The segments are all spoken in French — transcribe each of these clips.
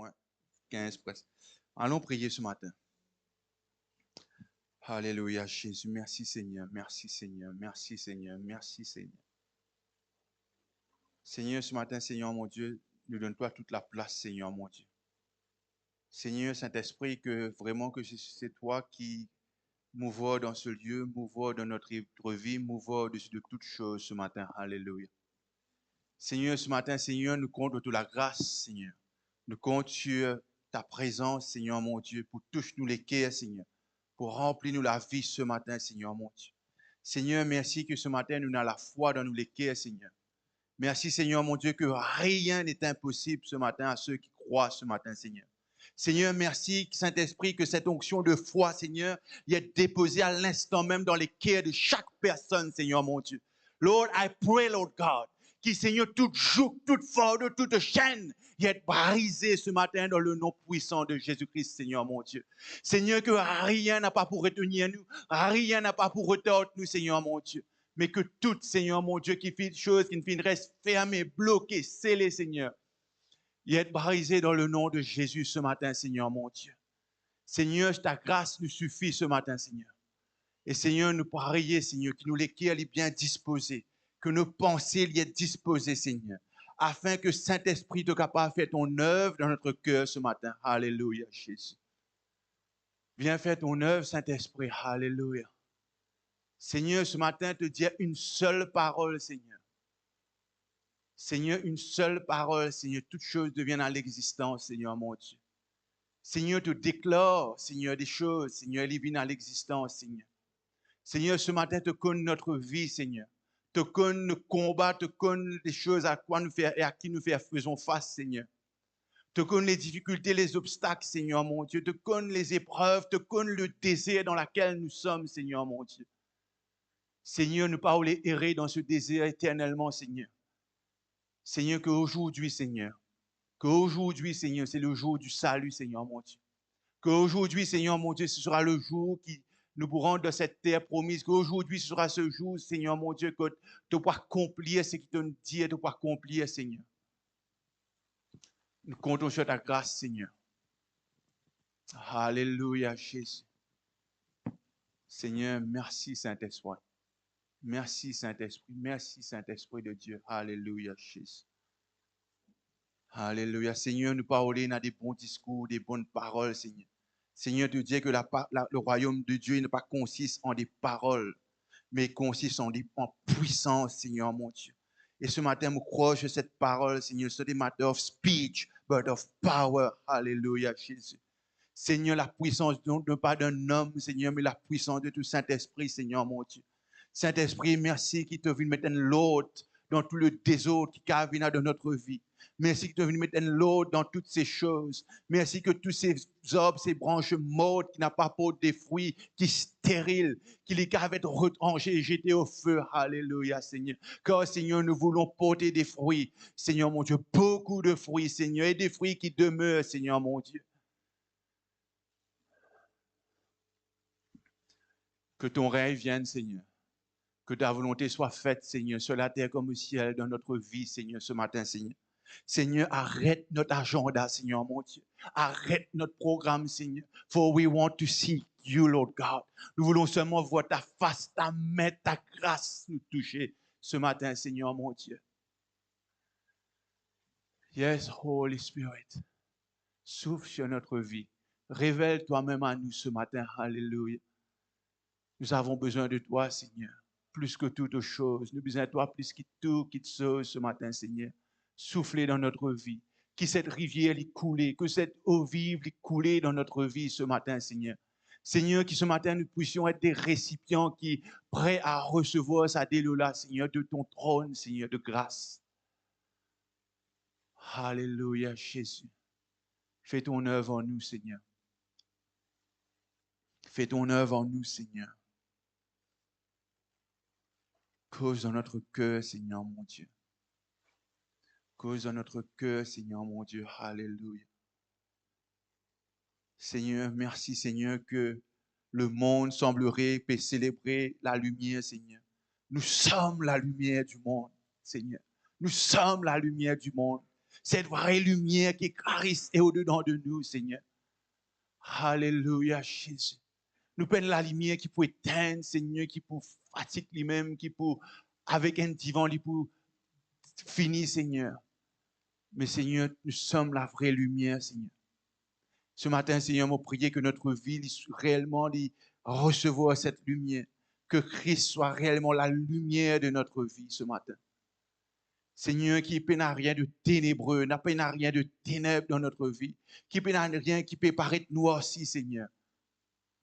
moins 15 presque. Allons prier ce matin. Alléluia, Jésus. Merci Seigneur, merci Seigneur, merci Seigneur, merci Seigneur. Seigneur, ce matin, Seigneur mon Dieu, nous donne-toi toute la place, Seigneur mon Dieu. Seigneur Saint-Esprit, que vraiment que c'est toi qui mouvoir dans ce lieu, mouvoir dans notre vie, mouvoir au-dessus de toutes choses ce matin. Alléluia. Seigneur, ce matin, Seigneur, nous comptons toute la grâce, Seigneur. Nous comptons sur ta présence, Seigneur mon Dieu, pour toucher-nous les cœurs, Seigneur, pour remplir-nous la vie ce matin, Seigneur mon Dieu. Seigneur, merci que ce matin, nous avons la foi dans nous les cœurs, Seigneur. Merci, Seigneur mon Dieu, que rien n'est impossible ce matin à ceux qui croient ce matin, Seigneur. Seigneur, merci, Saint-Esprit, que cette onction de foi, Seigneur, y est déposée à l'instant même dans les cœurs de chaque personne, Seigneur mon Dieu. Lord, I pray, Lord God, qui, Seigneur, toute joug, toute force, toute chaîne, y est brisée ce matin dans le nom puissant de Jésus-Christ, Seigneur mon Dieu. Seigneur, que rien n'a pas pour retenir nous, rien n'a pas pour retordre nous, Seigneur mon Dieu. Mais que tout, Seigneur mon Dieu, qui fait des choses qui ne restent fermées, bloquées, scellées, Seigneur, y est brisé dans le nom de Jésus ce matin, Seigneur mon Dieu. Seigneur, ta grâce nous suffit ce matin, Seigneur. Et Seigneur, nous prions, Seigneur, que nous les cœurs soient bien disposés, que nos pensées soient disposées, Seigneur, afin que Saint-Esprit te capable de faire ton œuvre dans notre cœur ce matin. Alléluia, Jésus. Viens faire ton œuvre, Saint-Esprit. Alléluia. Seigneur, ce matin, te dire une seule parole, Seigneur. Seigneur, une seule parole, Seigneur, toutes choses deviennent à l'existence, Seigneur mon Dieu. Seigneur, te déclare, Seigneur, des choses, Seigneur, elles viennent à l'existence, Seigneur. Seigneur, ce matin, te connais notre vie, Seigneur. Te connais nos combats, te connais les choses à quoi nous faire et à qui nous faisons face, Seigneur. Te connais les difficultés, les obstacles, Seigneur mon Dieu. Te connais les épreuves, te connais le désert dans lequel nous sommes, Seigneur mon Dieu. Seigneur, ne pas voulons errer dans ce désert éternellement, Seigneur. Seigneur, qu'aujourd'hui, Seigneur, c'est le jour du salut, Seigneur mon Dieu. Qu'aujourd'hui, Seigneur mon Dieu, ce sera le jour qui nous pourrons dans cette terre promise. Qu'aujourd'hui, ce sera ce jour, Seigneur mon Dieu, que tu pourras accomplir ce qui te dit et tu pourras accomplir, Seigneur. Nous comptons sur ta grâce, Seigneur. Alléluia, Jésus. Seigneur, merci, Saint-Esprit. Merci, Saint-Esprit. Merci, Saint-Esprit de Dieu. Alléluia, Jésus. Alléluia. Seigneur, nous parler dans des bons discours, des bonnes paroles, Seigneur. Seigneur, tu dis que le royaume de Dieu ne pas consiste en des paroles, mais consiste en puissance, Seigneur, mon Dieu. Et ce matin, nous croyons sur cette parole, Seigneur. C'est des matter of speech, but of power. Alléluia, Jésus. Seigneur, la puissance non pas d'un homme, Seigneur, mais la puissance de tout Saint-Esprit, Seigneur, mon Dieu. Saint-Esprit, merci qui te vient mettre l'autre dans tout le désordre qui vient dans notre vie. Merci que tu es venu mettre l'autre dans toutes ces choses. Merci que tous ces arbres, ces branches mortes qui n'ont pas porté des fruits, qui stériles, qui les peuvent être retranchés et jetés au feu. Alléluia, Seigneur. Car, Seigneur, nous voulons porter des fruits. Seigneur, mon Dieu, beaucoup de fruits, Seigneur, et des fruits qui demeurent, Seigneur, mon Dieu. Que ton règne vienne, Seigneur. Que ta volonté soit faite, Seigneur, sur la terre comme au ciel, dans notre vie, Seigneur, ce matin, Seigneur. Seigneur, arrête notre agenda, Seigneur, mon Dieu. Arrête notre programme, Seigneur. For we want to see you, Lord God. Nous voulons seulement voir ta face, ta main, ta grâce nous toucher ce matin, Seigneur, mon Dieu. Yes, Holy Spirit. Souffle sur notre vie. Révèle toi-même à nous ce matin. Alléluia. Nous avons besoin de toi, Seigneur. Plus que toute chose. Nous avons besoin de toi plus que tout qui te sauve ce matin, Seigneur. Soufflez dans notre vie. Que cette rivière est coulée, que cette eau vive est coulée dans notre vie ce matin, Seigneur. Seigneur, que ce matin, nous puissions être des récipients qui prêts à recevoir sa délola, Seigneur, de ton trône, Seigneur, de grâce. Alléluia, Jésus. Fais ton œuvre en nous, Seigneur. Fais ton œuvre en nous, Seigneur. Cause dans notre cœur, Seigneur, mon Dieu. Cause dans notre cœur, Seigneur, mon Dieu. Alléluia. Seigneur, merci, Seigneur, que le monde semblerait célébrer la lumière, Seigneur. Nous sommes la lumière du monde, Seigneur. Nous sommes la lumière du monde. Cette vraie lumière qui est Christ et au-dedans de nous, Seigneur. Alléluia, Jésus. Nous prenons la lumière qui peut éteindre, Seigneur, qui peut fatiguer lui-même, qui peut, avec un divan, qui peut finir, Seigneur. Mais Seigneur, nous sommes la vraie lumière, Seigneur. Ce matin, Seigneur, m'a prié que notre vie réellement recevoir cette lumière. Que Christ soit réellement la lumière de notre vie ce matin. Seigneur, qui n'a rien de ténébreux, n'a rien de ténèbres dans notre vie, qui n'a rien qui peut paraître noirci, Seigneur,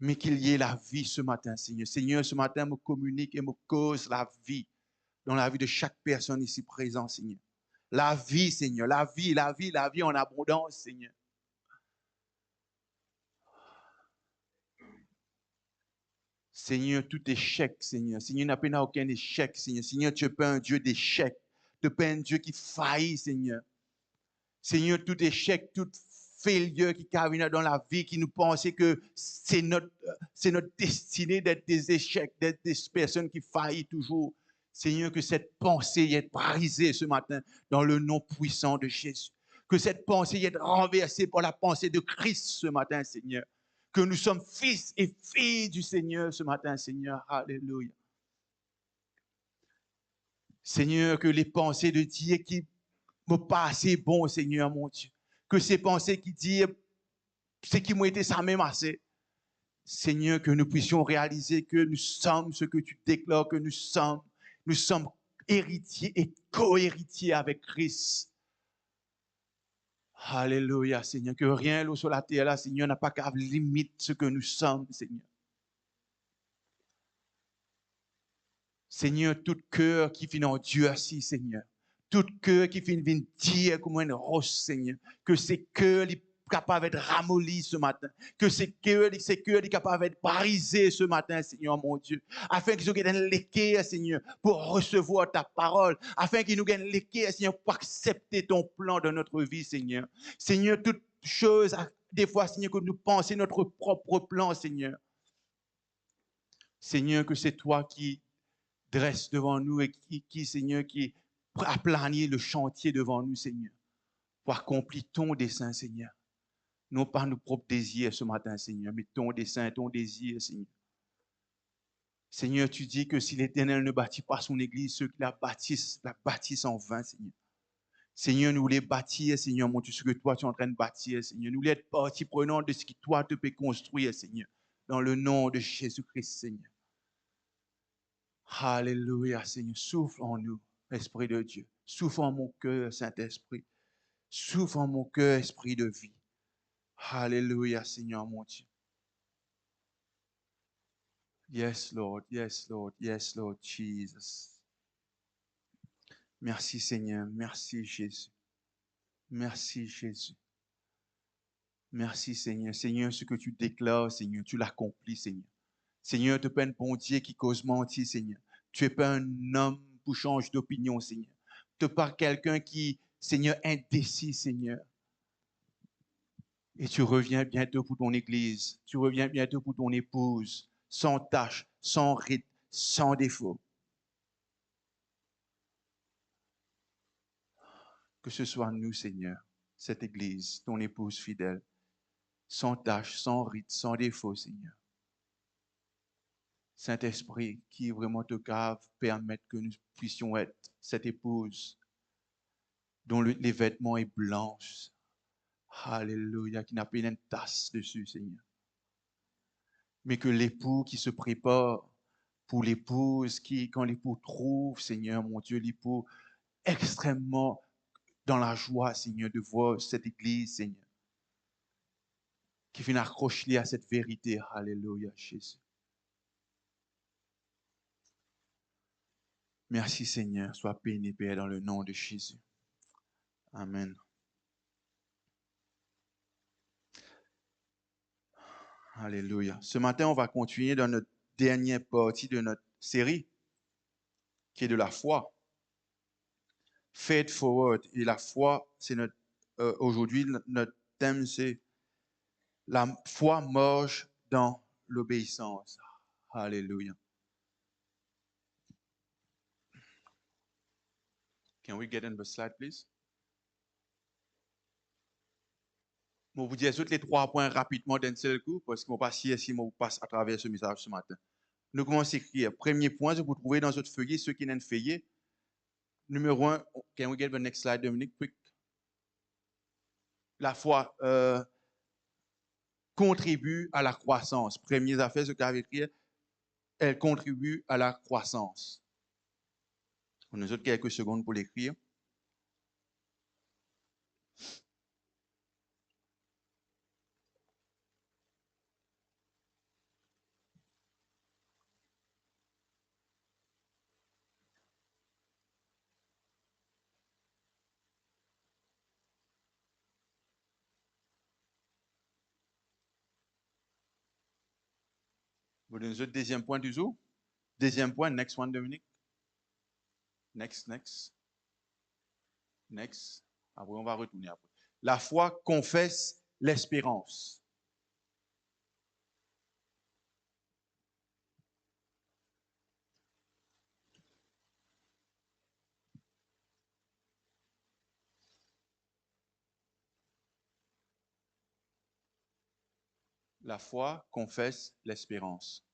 mais qu'il y ait la vie ce matin, Seigneur. Seigneur, ce matin, me communique et me cause la vie dans la vie de chaque personne ici présente, Seigneur. La vie, Seigneur, la vie, la vie, la vie en abondance, Seigneur. Seigneur, tout échec, Seigneur. Seigneur, n'a pas aucun échec, Seigneur. Seigneur, tu n'es pas un Dieu d'échec. Tu n'es pas un Dieu qui faillit, Seigneur. Seigneur, tout échec, toute failure qui vient dans la vie, qui nous pensait que c'est notre destinée d'être des échecs, d'être des personnes qui faillissent toujours. Seigneur, que cette pensée est brisée ce matin dans le nom puissant de Jésus. Que cette pensée est renversée par la pensée de Christ ce matin, Seigneur. Que nous sommes fils et filles du Seigneur ce matin, Seigneur. Alléluia. Seigneur, que les pensées de Dieu qui me passent bon, Seigneur, mon Dieu. Que ces pensées qui disent ce qui m'ont été ça même assez. Seigneur, que nous puissions réaliser que nous sommes ce que tu déclares que nous sommes. Nous sommes héritiers et co-héritiers avec Christ. Alléluia, Seigneur. Que rien là sur la terre, là, Seigneur, n'a pas qu'à limite ce que nous sommes, Seigneur. Seigneur, tout cœur qui finit en Dieu assis, Seigneur. Tout cœur qui finit de dire comme une roche, Seigneur. Que ces cœurs sont capables d'être ramollis ce matin. Que ces cœurs sont capables d'être brisés ce matin, Seigneur, mon Dieu. Afin qu'ils nous gagnent l'équerre, Seigneur, pour recevoir ta parole. Afin qu'ils nous gagnent l'équerre, Seigneur, pour accepter ton plan dans notre vie, Seigneur. Seigneur, toute chose, des fois, Seigneur, que nous pensons notre propre plan, Seigneur. Seigneur, que c'est toi qui dresse devant nous et qui, Seigneur, qui a plané le chantier devant nous, Seigneur, pour accomplir ton dessein, Seigneur. Non pas nos propres désirs ce matin, Seigneur, mais ton dessein, ton désir, Seigneur. Seigneur, tu dis que si l'Éternel ne bâtit pas son Église, ceux qui la bâtissent en vain, Seigneur. Seigneur, nous voulons bâtir, Seigneur, mon Dieu, ce que toi tu es en train de bâtir, Seigneur. Nous voulons être partie prenante de ce que toi tu peux construire, Seigneur, dans le nom de Jésus-Christ, Seigneur. Alléluia, Seigneur. Souffle en nous, Esprit de Dieu. Souffle en mon cœur, Saint-Esprit. Souffle en mon cœur, Esprit de vie. Alléluia, Seigneur, mon Dieu. Yes, Lord. Yes, Lord. Yes, Lord Jesus. Merci, Seigneur. Merci, Jésus. Merci, Jésus. Merci, Seigneur. Seigneur, ce que tu déclares, Seigneur, tu l'accomplis, Seigneur. Seigneur, tu n'es pas un bon Dieu qui cause mentir, Seigneur. Tu n'es pas un homme pour changer d'opinion, Seigneur. Tu n'es pas quelqu'un qui, Seigneur, indécis, Seigneur. Et tu reviens bientôt pour ton Église. Tu reviens bientôt pour ton épouse, sans tache, sans rite, sans défaut. Que ce soit nous, Seigneur, cette Église, ton épouse fidèle, sans tache, sans rite, sans défaut, Seigneur. Saint-Esprit, qui vraiment te cave, permettre que nous puissions être cette épouse dont les vêtements sont blancs. Alléluia, qui n'a pas une tasse dessus, Seigneur. Mais que l'époux qui se prépare pour l'épouse, qui, quand l'époux trouve, Seigneur, mon Dieu, l'époux extrêmement dans la joie, Seigneur, de voir cette Église, Seigneur, qui vient accrocher à cette vérité. Alléluia, Jésus. Merci, Seigneur. Sois béni, Père, dans le nom de Jésus. Amen. Alléluia. Ce matin, on va continuer dans notre dernière partie de notre série, qui est de la foi. Faith forward. Et la foi, c'est notre aujourd'hui, notre thème, c'est la foi marche dans l'obéissance. Alléluia. Can we get in the slide, please? Je vais vous dire tous les 3 points rapidement d'un seul coup, parce qu'on va passer si on passe à travers ce message ce matin. Nous commençons à écrire. Premier point, vous trouvez dans votre feuillet, ceux qui n'ont pas feuillet. Numéro 1, can we get the next slide, Dominique, quick? La foi contribue à la croissance. Première affaire, ce qu'elle écrit, elle contribue à la croissance. On a quelques secondes pour l'écrire. Vous donnez le deuxième point du jour. Deuxième point, next one, Dominique. Next. Après, on va retourner après. La foi confesse l'espérance. La foi confesse l'espérance.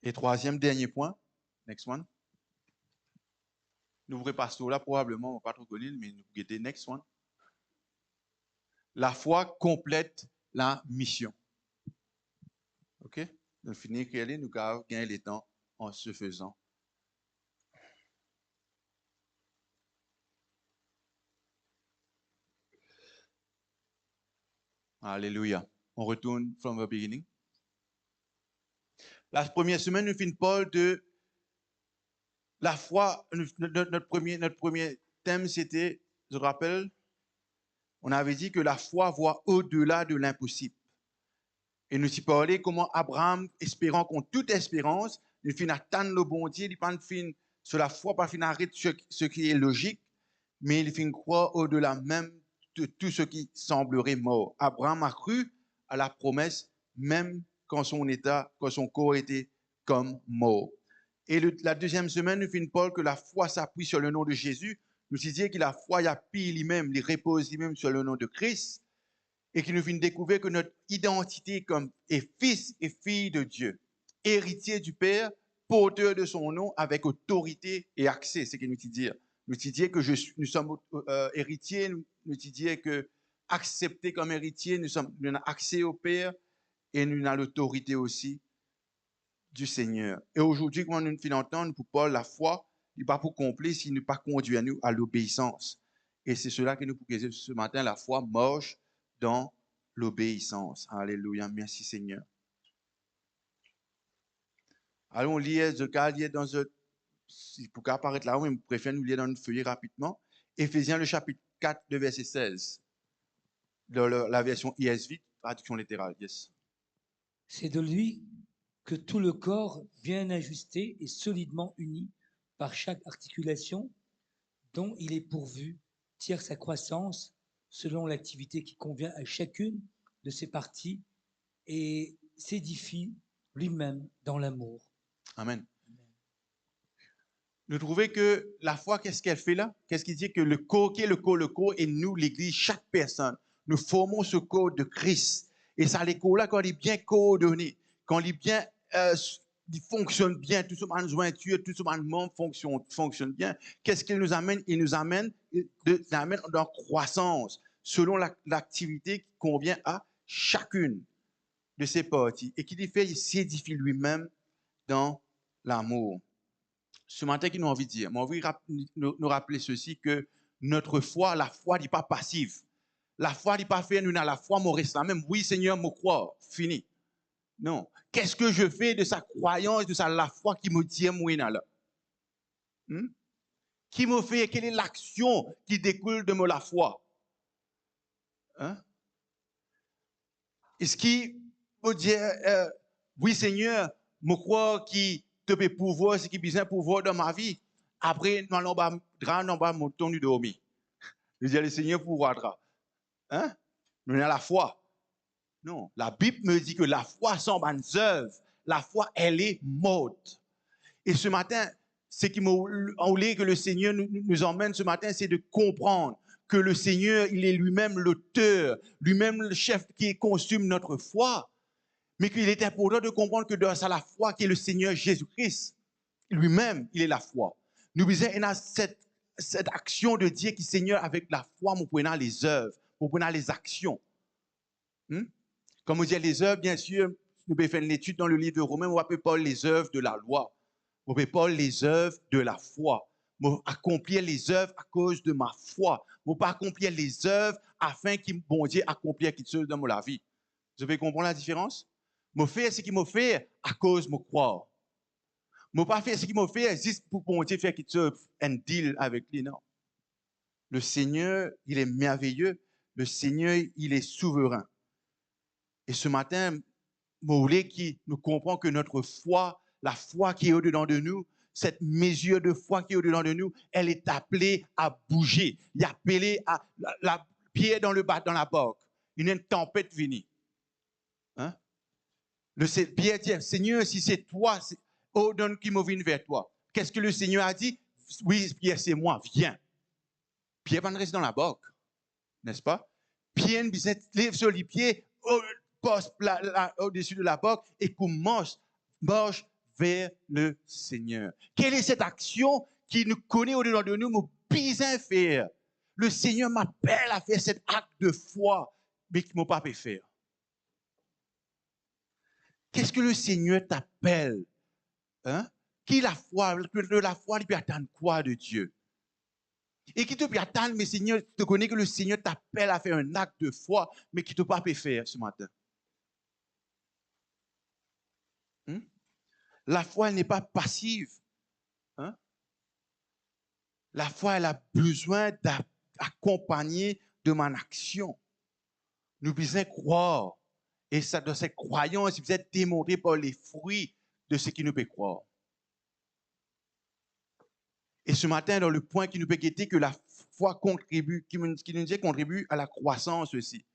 Et troisième, dernier point. Next one. Nous vous passons là, probablement, on ne va pas trop connaître, mais nous guettez next one. La foi complète la mission. OK? Nous finissons qu'elle est, nous gagnons le temps en se faisant. Alléluia. On retourne from the beginning. La première semaine, nous finissons Paul de la foi. Notre premier thème, c'était, je rappelle, on avait dit que la foi voit au-delà de l'impossible. Et nous y parlé comment Abraham, espérant contre toute espérance, il finit attendre le bon Dieu, il pas fin sur la foi, pas fin arrêter ce qui est logique, mais il finit croire au-delà même de tout ce qui semblerait mort. Abraham a cru à la promesse, même quand son corps était comme mort. Et la deuxième semaine, nous finissons Paul que la foi s'appuie sur le nom de Jésus. Nous disons que la foi, il appuie lui-même, il repose lui-même sur le nom de Christ. Et qui nous fait découvrir que notre identité comme est fils et fille de Dieu, héritier du Père, porteur de son nom avec autorité et accès, c'est ce qu'il nous dit. Nous dit que nous sommes héritiers, nous dit que acceptés comme héritiers, nous avons accès au Père et nous avons l'autorité aussi du Seigneur. Et aujourd'hui, quand nous finissons d'entendre pour Paul, la foi n'est pas pour complet s'il n'est pas conduit à nous à l'obéissance. Et c'est cela que nous pouvons ce matin, la foi marche dans l'obéissance. Alléluia. Merci Seigneur. Allons lire, dans un, pour apparaître là, mais je préfère nous lire dans une feuille rapidement. Éphésiens, le chapitre 4, de verset 16. Dans la version ESV, traduction littérale. Yes. C'est de lui que tout le corps, bien ajusté et solidement uni par chaque articulation dont il est pourvu, tire sa croissance selon l'activité qui convient à chacune de ses parties et s'édifie lui-même dans l'amour. Amen. Nous trouvons que la foi, qu'est-ce qu'elle fait là? Qu'est-ce qu'il dit que le corps, qui est le corps, et nous, l'Église, chaque personne, nous formons ce corps de Christ. Et ça, les corps là, quand il est bien coordonné, quand il est bien, il fonctionne bien, tout ce monde jointure, tout ce monde fonctionne bien, qu'est-ce qu'il nous amène? Il nous amène dans croissance, selon l'activité qui convient à chacune de ses parties. Et qui dit fait, il s'édifie lui-même dans l'amour. Ce matin, qui nous a envie de dire, moi, envie nous rappeler ceci, que notre foi, la foi n'est pas passive. La foi n'est pas fait, nous avons la foi, mon reste là même. Oui, Seigneur, me croire, fini. Non. Qu'est-ce que je fais de sa croyance, de la foi qui me tient, moi, là? Qui me fait, quelle est l'action qui découle de la foi? Est-ce qu'il peut dire, oui, Seigneur, me croire qui te peut pouvoir, ce qui besoin pouvoir dans ma vie? Après, nous allons mon ton du dormi. Je dis, le Seigneur pouvoira. Nous avons la foi. Non, la Bible me dit que la foi sans bonnes œuvres, la foi, elle est morte. Et ce matin, ce qui m'a voulu que le Seigneur nous emmène ce matin, c'est de comprendre que le Seigneur, il est lui-même l'auteur, lui-même le chef qui consume notre foi, mais qu'il est important de comprendre que dans la foi qui est le Seigneur Jésus-Christ, lui-même, il est la foi. Nous disons, il y a cette action de dire que Seigneur, avec la foi, nous prenons les œuvres, nous prenons les actions. Comme on dit les œuvres, bien sûr, nous pouvons faire une étude dans le livre de Romains, on ne peut pas les œuvres de la loi. On ne peut pas les œuvres de la foi. On accomplir les œuvres à cause de ma foi. On ne peut pas accomplir les œuvres afin que bon Dieu accomplisse quelque chose dans ma vie. Vous avez compris la différence? Je fais ce qu'il m'a fait à cause de me croire. Je ne pas faire ce qu'il m'a fait juste pour bon Dieu faire quelque chose, un deal avec lui, non. Le Seigneur, il est merveilleux. Le Seigneur, il est souverain. Et ce matin, je voulais que nous comprenions que notre foi, la foi qui est au-dedans de nous, cette mesure de foi qui est au-dedans de nous, elle est appelée à bouger. Il est appelé à la pierre dans la barque. Une tempête venue. Hein? Pierre dit, Seigneur, si c'est toi, ordonne qui me vienne vers toi. Qu'est-ce que le Seigneur a dit? Oui, Pierre, c'est moi, viens. Pierre va rester dans la barque, n'est-ce pas? Pierre lève sur les pieds, poste au-dessus de la barque et commence, marche vers le Seigneur. Quelle est cette action qui nous connaît au-dedans de nous, nous besoin faire? Le Seigneur m'appelle à faire cet acte de foi, mais qui ne m'a pas pu faire. Qu'est-ce que le Seigneur t'appelle? Hein? Qui la foi, il peut attendre quoi de Dieu? Et qui te peut attendre, mais Seigneur, tu connais que le Seigneur t'appelle à faire un acte de foi, mais qui ne t'a pas pu faire ce matin. La foi, elle n'est pas passive. Hein? La foi, elle a besoin d'accompagner de mon action. Nous devons croire. Et ça, dans cette croyance, il doit être démontré par les fruits de ce qui nous peut croire. Et ce matin, dans le point qui nous peut guetter, que la foi contribue, qui nous dit contribue à la croissance aussi.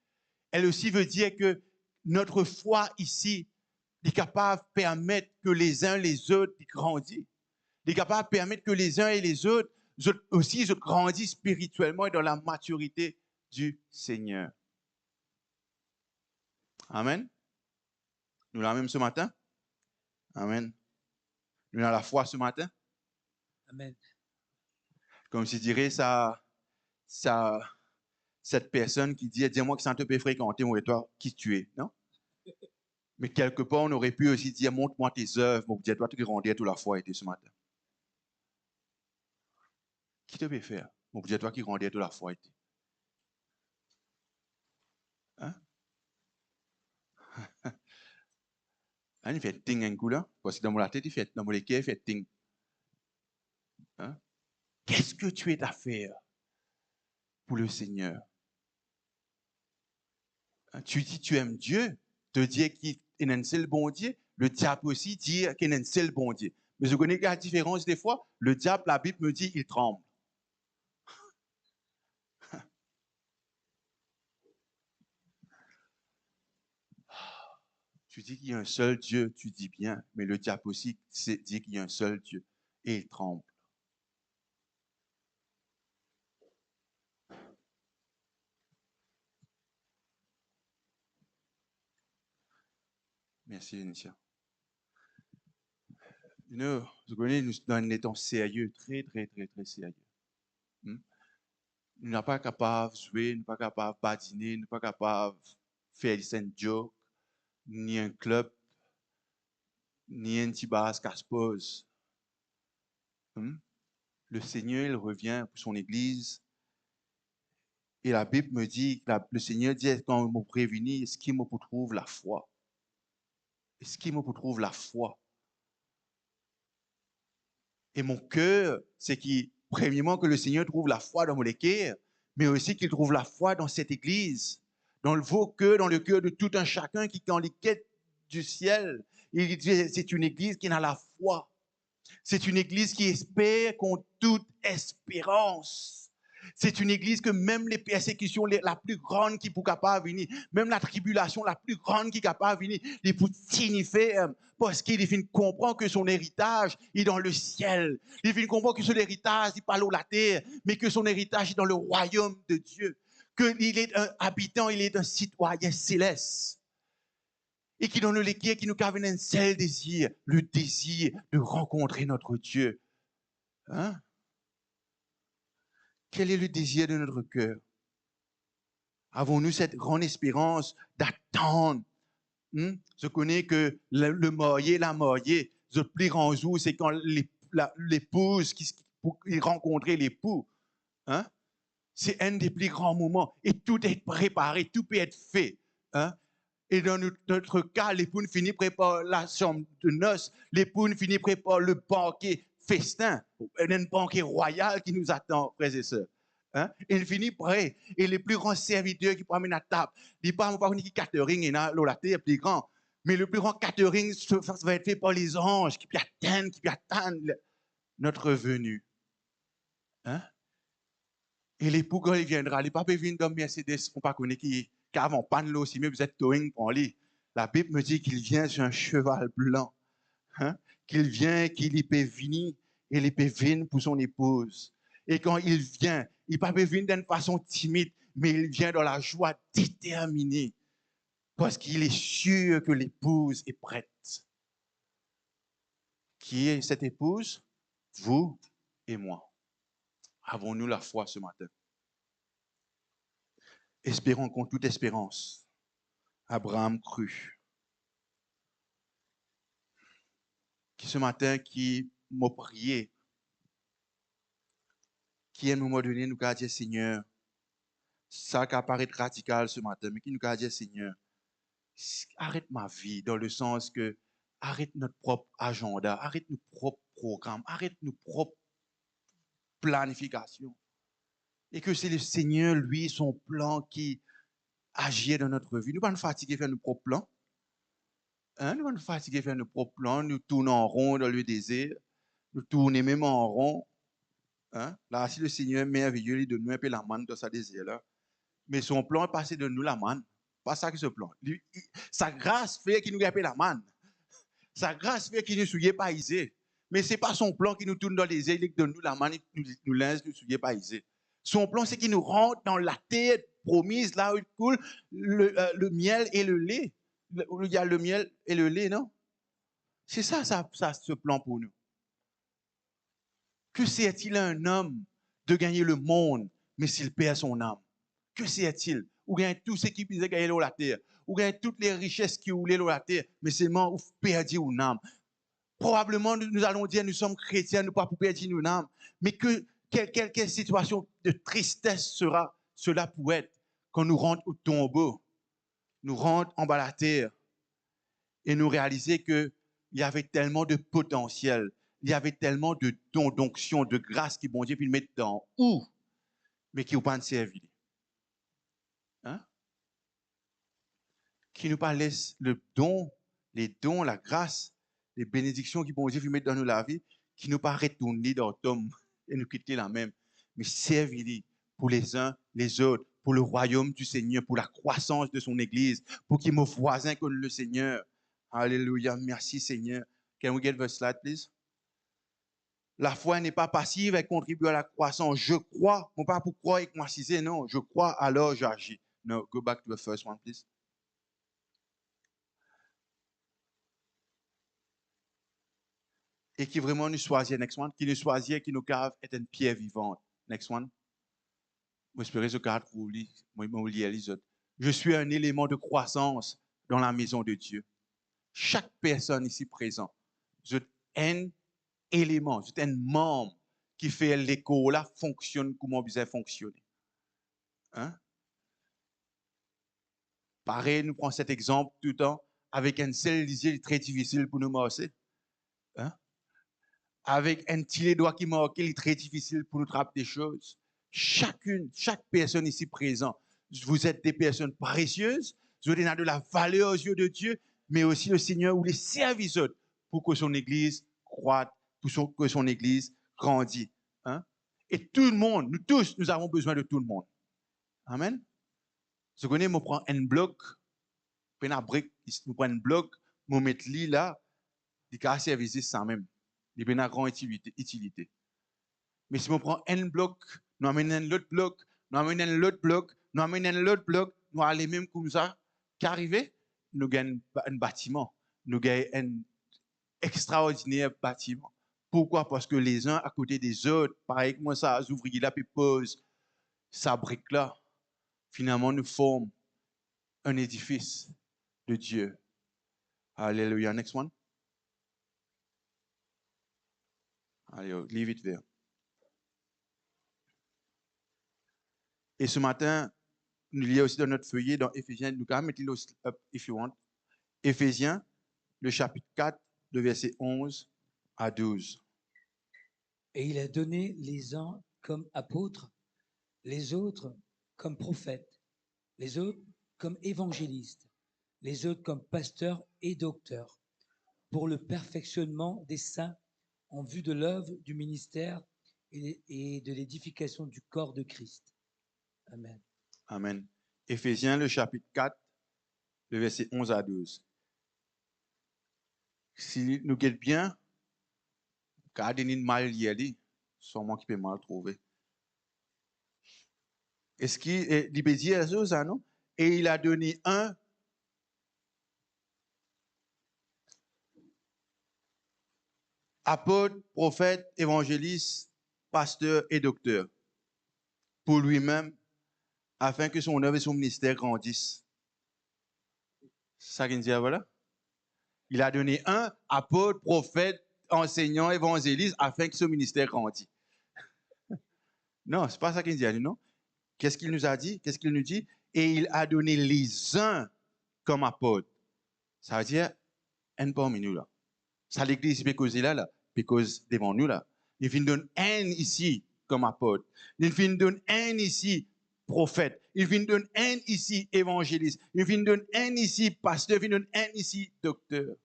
Elle aussi veut dire que notre foi ici est capable de permettre que les uns les autres grandissent. Elle est capable de permettre que les uns et les autres aussi grandissent spirituellement et dans la maturité du Seigneur. Amen. Nous l'avons même ce matin. Amen. Nous avons la foi ce matin. Amen. Comme je dirais, cette personne qui dit, dis-moi que ça te peut fréquenter, moi et toi, qui tu es, non? Mais quelque part, on aurait pu aussi dire, montre-moi tes œuvres, pour dire, toi, tu grandis toute la foi été ce matin. Qui te peut faire? Pour dire, toi qui grandis toute la foi été. Hein? Il fait ting un coup là, parce que dans mon tête, il fait, dans mon équerre, il fait ting. Hein? Qu'est-ce que tu es à faire pour le Seigneur? Hein? Tu dis tu aimes Dieu, te dire qu'il est un seul bon Dieu, le diable aussi dit qu'il est un seul bon Dieu. Mais je connais la différence des fois, le diable, la Bible me dit, il tremble. Tu dis qu'il y a un seul Dieu, tu dis bien, mais le diable aussi dit qu'il y a un seul Dieu et il tremble. Merci, Vénitia. Vous connaissez, nous sommes étant sérieux, très, très, très, très sérieux. Nous ne sommes pas capables de jouer, nous ne sommes pas capables de badiner, nous ne sommes pas capables de faire des jokes, ni un club, ni un petit base qui se pose. Le Seigneur, il revient pour son Église. Et la Bible me dit, le Seigneur dit, quand il m'a prévenu, est-ce qu'il me trouve la foi? Est-ce qu'il me trouve la foi? Et mon cœur, c'est premièrement, que le Seigneur trouve la foi dans mon cœur, mais aussi qu'il trouve la foi dans cette Église, dans vos cœurs, dans le cœur de tout un chacun qui est dans les quêtes du ciel. Il dit, c'est une Église qui a la foi. C'est une Église qui espère contre toute espérance. C'est une église que même les persécutions la plus grande qui pour capable venir, même la tribulation la plus grande qui est capable venir, il pour signifier parce qu'il finit comprendre que son héritage est dans le ciel. Il finit comprendre que son héritage n'est pas là la terre, mais que son héritage est dans le royaume de Dieu. Qu'il est un habitant, il est un citoyen céleste. Et qui donne le qui nous carve un seul désir, le désir de rencontrer notre Dieu. Hein? Quel est le désir de notre cœur? Avons-nous cette grande espérance d'attendre? Je connais que le marié, la mariée, le plus grand jour, c'est quand l'épouse qui rencontre l'époux. Hein? C'est un des plus grands moments. Et tout est préparé, tout peut être fait. Hein? Et dans notre cas, l'époux finit préparer la chambre de noces, l'époux finit préparer le banquet festin, un banquet royal qui nous attend, frères et sœurs. Hein? Et il finit prêt. Et les plus grands serviteurs qui prennent la table, ils ne parlent pas de catering, la terre plus grand. Mais le plus grand catering va être fait par les anges qui attendent notre venue. Hein? Et l'époux, quand il viendra, il ne va pas venir dans Mercedes, on ne pas connaître qui avant panne là aussi, mais vous êtes towing pour lui. La Bible me dit qu'il vient sur un cheval blanc. Hein? Qu'il vient, qu'il peut venir, et il peut venir pour son épouse. Et quand il vient, il ne peut pas venir d'une façon timide, mais il vient dans la joie déterminée. Parce qu'il est sûr que l'épouse est prête. Qui est cette épouse? Vous et moi. Avons-nous la foi ce matin? Espérons contre toute espérance. Abraham crut. Qui ce matin, qui m'a prié, qui à un moment donné nous a dit, Seigneur, ça qui apparaît radical ce matin, mais qui nous a dit, Seigneur, arrête ma vie, dans le sens que arrête notre propre agenda, arrête nos propres programmes, arrête nos propres planifications. Et que c'est le Seigneur, lui, son plan qui agit dans notre vie. Nous ne pas nous fatiguer à faire nos propres plans. Hein? Nous ne pas nous fatiguer à faire nos propres plans. Nous tournons en rond dans le désert. Nous tournons même en rond. Hein? Là, si le Seigneur est merveilleux, il donne nous un peu la manne dans sa désert là. Mais son plan est passé de nous la manne. Pas ça que ce plan. Sa grâce fait qu'il nous a la manne. Sa grâce fait qu'il nous souille pas isé. Mais ce n'est pas son plan qui nous tourne dans les ailes, il donne nous la manne, il nous laisse nous souiller pas isé. Son plan, c'est qu'il nous rentre dans la terre promise, là où il coule le miel et le lait. Où il y a le miel et le lait, non? C'est ça, ce plan pour nous. Que sert-il à un homme de gagner le monde, mais s'il perd son âme? Que sert-il? Ou gagne tout ce qui peut gagner la terre? Ou gagne toutes les richesses qui roulent la terre, mais seulement ou perdre une âme? Probablement, nous allons dire, nous sommes chrétiens, nous pas pour perdre une âme, mais quelle situation de tristesse sera cela pour être quand nous rentrons au tombeau, nous rentrons en bas de la terre et nous réaliser qu'il y avait tellement de potentiel, il y avait tellement de dons, d'onction, de grâce qui bon Dieu puis le mettre dans où, mais qui n'ont pas servi. Hein? Qui nous pas laisse le don, les dons, la grâce, les bénédictions qui bon Dieu puis mettre dans nous la vie, qui nous pas retourner dans le tombe et nous quitter la même, mais servir pour les uns, les autres, pour le royaume du Seigneur, pour la croissance de son Église, pour qu'il me voisin comme le Seigneur. Alléluia, merci Seigneur. Can we get the slide, please? La foi n'est pas passive, elle contribue à la croissance. Je crois, non pas pour croire et moi si c'est non, je crois alors j'agis. No, go back to the first one, please. Et qui vraiment nous choisit, next one, qui nous choisit, qui nous cave est une pierre vivante. Next one. J'espère ce cadre pour lui, les autres. Je suis un élément de croissance dans la maison de Dieu. Chaque personne ici présente, je suis un élément, je suis un membre qui fait l'écho là fonctionne comme on besoin fonctionner. Hein? Pareil, nous prenons cet exemple tout le temps avec un seul lisier très difficile pour nous marcher. Hein? Avec un petit doigt qui marque, il est très difficile pour nous trapper des choses. Chaque personne ici présente, vous êtes des personnes précieuses, vous avez de la valeur aux yeux de Dieu, mais aussi le Seigneur ou les services pour que son Église croît, pour que son Église grandisse. Hein? Et tout le monde, nous tous, nous avons besoin de tout le monde. Amen. Je connais, je prends un bloc, je prends un brique, je prends un bloc, je mets lui là, il peut servir ça même. Il a une grande utilité. Mais si on prend un bloc, nous amenons l'autre bloc, nous amenons l'autre bloc, nous amenons l'autre bloc, nous allons même comme ça, qu'arriver, nous gagnons un bâtiment, nous gagnons un extraordinaire bâtiment. Pourquoi? Parce que les uns à côté des autres, pareil que moi, ça, les ouvriers là, puis posent sa brique là, finalement, nous formons un édifice de Dieu. Alléluia. Next one. Allez, leave it there. Et ce matin, nous lions aussi dans notre feuillet, dans Éphésiens, nous pouvons mettre le up if you want. Éphésiens, le chapitre 4, le verset 11 à 12. Et il a donné les uns comme apôtres, les autres comme prophètes, les autres comme évangélistes, les autres comme pasteurs et docteurs, pour le perfectionnement des saints en vue de l'œuvre du ministère et de l'édification du corps de Christ. Amen. Amen. Éphésiens, le chapitre 4, le verset 11 à 12. Si nous guettons bien, car il y a mal lié, sûrement qui peut mal trouver. Est-ce qu'il peut dire ça, non? Et il a donné un apôtre, prophète, évangéliste, pasteur et docteur pour lui-même, afin que son œuvre et son ministère grandissent. Ça qu'il dit, voilà. Il a donné un apôtre, prophète, enseignant, évangéliste, afin que son ministère grandisse. Non, c'est pas ça qu'il dit, non? Qu'est-ce qu'il nous a dit? Qu'est-ce qu'il nous dit? Et il a donné les uns comme apôtres. Ça veut dire, un parmi nous là. Ça l'église peut causer là, peut causer devant nous là. Il vient donner un ici comme apôtre. Il vient donner un ici prophète. Il vient donner un ici évangéliste. Il vient donner un ici pasteur. Il vient donner un ici docteur.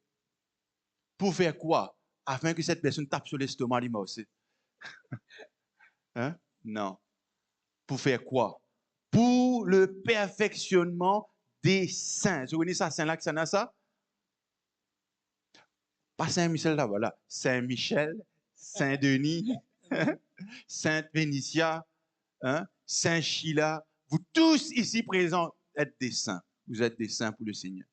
Pour faire quoi? Afin que cette personne tape sur l'estomac du aussi. Hein? Non. Pour faire quoi? Pour le perfectionnement des saints. Vous connaissez ça, Saint-Lac, ça? Pas Saint-Michel là, voilà. Saint-Michel, Saint-Denis, Sainte-Vénitia, hein? Saint-Chila. Vous tous ici présents êtes des saints. Vous êtes des saints pour le Seigneur.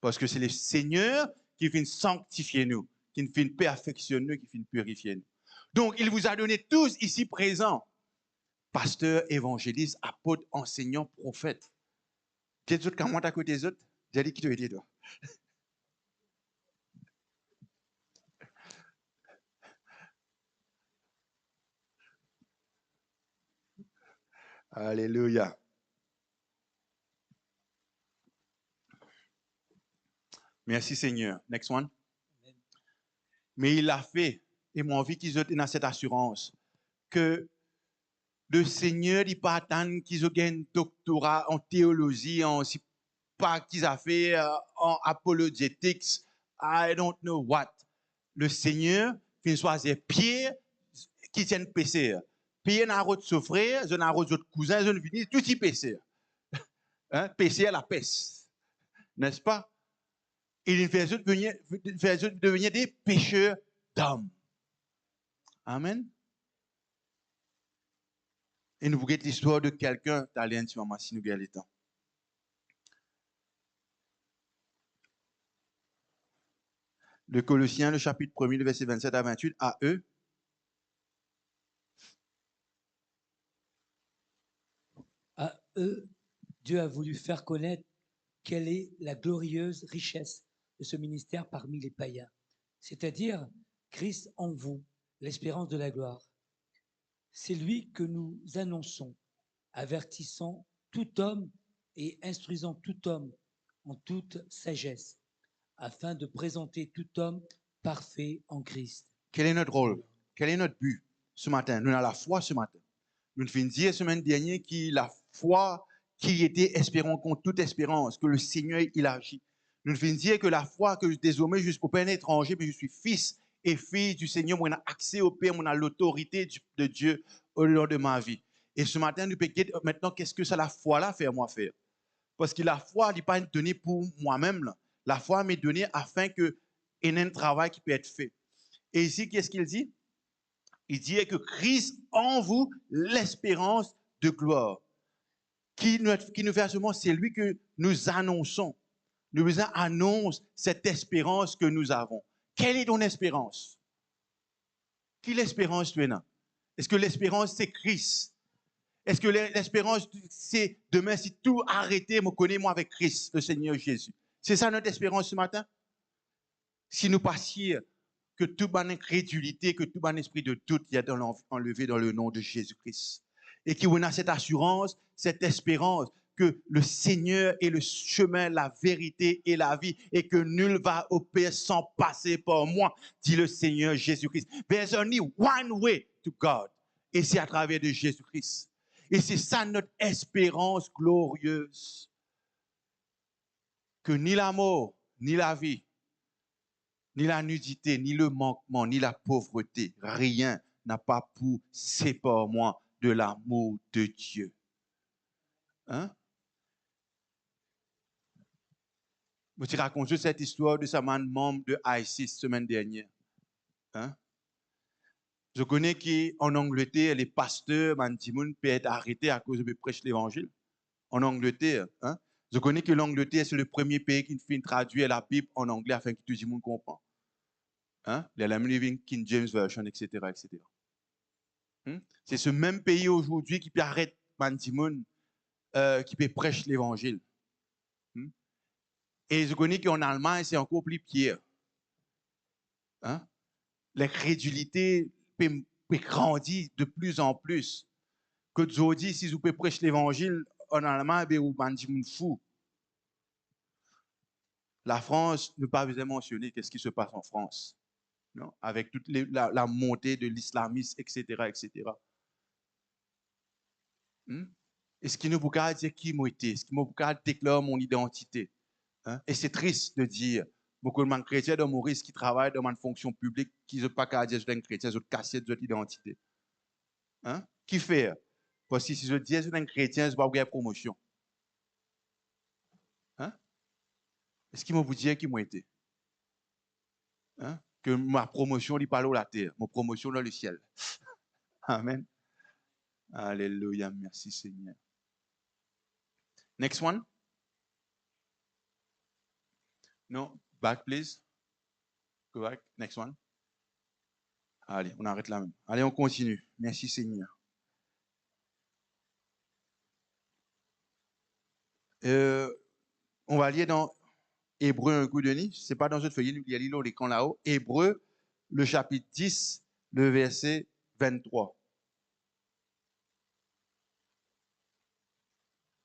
Parce que c'est le Seigneur qui vient sanctifier nous, qui vient perfectionner nous, qui vient purifier nous. Donc, il vous a donné tous ici présents, pasteurs, évangélistes, apôtres, enseignants, prophètes. Quels autres comment à côté des autres? J'ai dit qui te dit toi. Alléluia. Merci Seigneur. Next one. Mais il l'a fait. Et moi, envie qu'ils aient dans cette assurance que le Seigneur n'est pas attendre qu'ils aient un doctorat en théologie, pas qu'ils aient fait en apologetics, I don't know what. Le Seigneur fait choisir Pierre qui tient PC. Pierre n'a pas de souffrir, je n'ai pas de cousin, je ne finis tout y PC. Hein? PC à la peste. N'est-ce pas? Il fait devenir des pécheurs d'hommes. Amen. Et nous voulons l'histoire de quelqu'un d'Alien Timama, si nous avons le temps. Le Colossiens, le chapitre 1er, le verset 27 à 28, à eux. À eux, Dieu a voulu faire connaître quelle est la glorieuse richesse de ce ministère parmi les païens, c'est-à-dire Christ en vous, l'espérance de la gloire. C'est lui que nous annonçons, avertissant tout homme et instruisant tout homme en toute sagesse, afin de présenter tout homme parfait en Christ. Quel est notre rôle? Quel est notre but ce matin? Nous avons la foi ce matin. Nous finissons dire la semaine dernière que la foi qui était espérant contre toute espérance, que le Seigneur il agit. Nous finissons dire que la foi que désormais je ne suis pas un étranger, mais je suis fils et fille du Seigneur, on a accès au Père, on a l'autorité de Dieu au long de ma vie. Et ce matin, nous pouvons maintenant, qu'est-ce que ça la foi là fait moi faire? Parce que la foi n'est pas donnée pour moi-même. Là. La foi m'est donnée afin qu'il y ait un travail qui peut être fait. Et ici, qu'est-ce qu'il dit? Il dit que Christ en vous, l'espérance de gloire. Qui nous fait seulement, c'est lui que nous annonçons. Nous annonçons cette espérance que nous avons. Quelle est ton espérance? Quelle espérance tu as? Est-ce que l'espérance, c'est Christ? Est-ce que l'espérance, c'est demain, si tout arrêté, me connais moi avec Christ, le Seigneur Jésus? C'est ça notre espérance ce matin? Si nous passions que toute bonne incrédulité, que tout bon esprit de doute y a enlevé dans le nom de Jésus-Christ. Et qu'on a cette assurance, cette espérance que le Seigneur est le chemin, la vérité et la vie et que nul va au Père sans passer par moi, dit le Seigneur Jésus-Christ. There's only one way to God. Et c'est à travers de Jésus-Christ. Et c'est ça notre espérance glorieuse. Que ni la mort, ni la vie, ni la nudité, ni le manquement, ni la pauvreté, rien n'a pas pu séparer moi de l'amour de Dieu. Hein? Je te raconte cette histoire de ce membre de ISIS semaine dernière. Hein? Je connais qu'en Angleterre, les pasteurs, peuvent être arrêtés à cause de prêcher l'évangile. En Angleterre, hein? Je connais que l'Angleterre, c'est le premier pays qui fait traduire la Bible en anglais afin que tout le monde comprenne. Hein? La Living King James Version, etc. etc. C'est ce même pays aujourd'hui qui peut arrêter qui peut prêcher l'évangile. Et je connais qu'en Allemagne, c'est encore plus pire. Hein? L'incrédulité peut grandir de plus en plus. Que aujourd'hui, si vous pouvez prêcher l'évangile en Allemagne, vous êtes fou. La France ne peut pas vous mentionner qu'est-ce qui se passe en France. Non? Avec toute la montée de l'islamisme, etc. etc. Est-ce qu'il nous peut dire qui moi été? Est-ce qu'il nous peut déclarer mon identité? Hein? Et c'est triste de dire, beaucoup de chrétiens dans Maurice qui travaillent dans une fonction publique, qui ne sont pas qu'à dire que je suis un chrétien, ils ont cassé de leur identité. Hein? Qui fait? Parce que si je dis que je suis un chrétien, je ne vais pas avoir promotion. Hein? Est-ce qu'il m'a vous dire qui m'a été? Hein? Que ma promotion n'est pas là la terre, ma promotion dans le ciel. Amen. Alléluia, merci Seigneur. Next one. No, back please. Go back. Next one. Allez, on arrête là même. Allez, on continue. Merci Seigneur. On va lire dans Hébreu un coup de nez. Ce n'est pas dans notre feuille, nous lisons l'écran là-haut. Hébreu, le chapitre 10, le verset 23.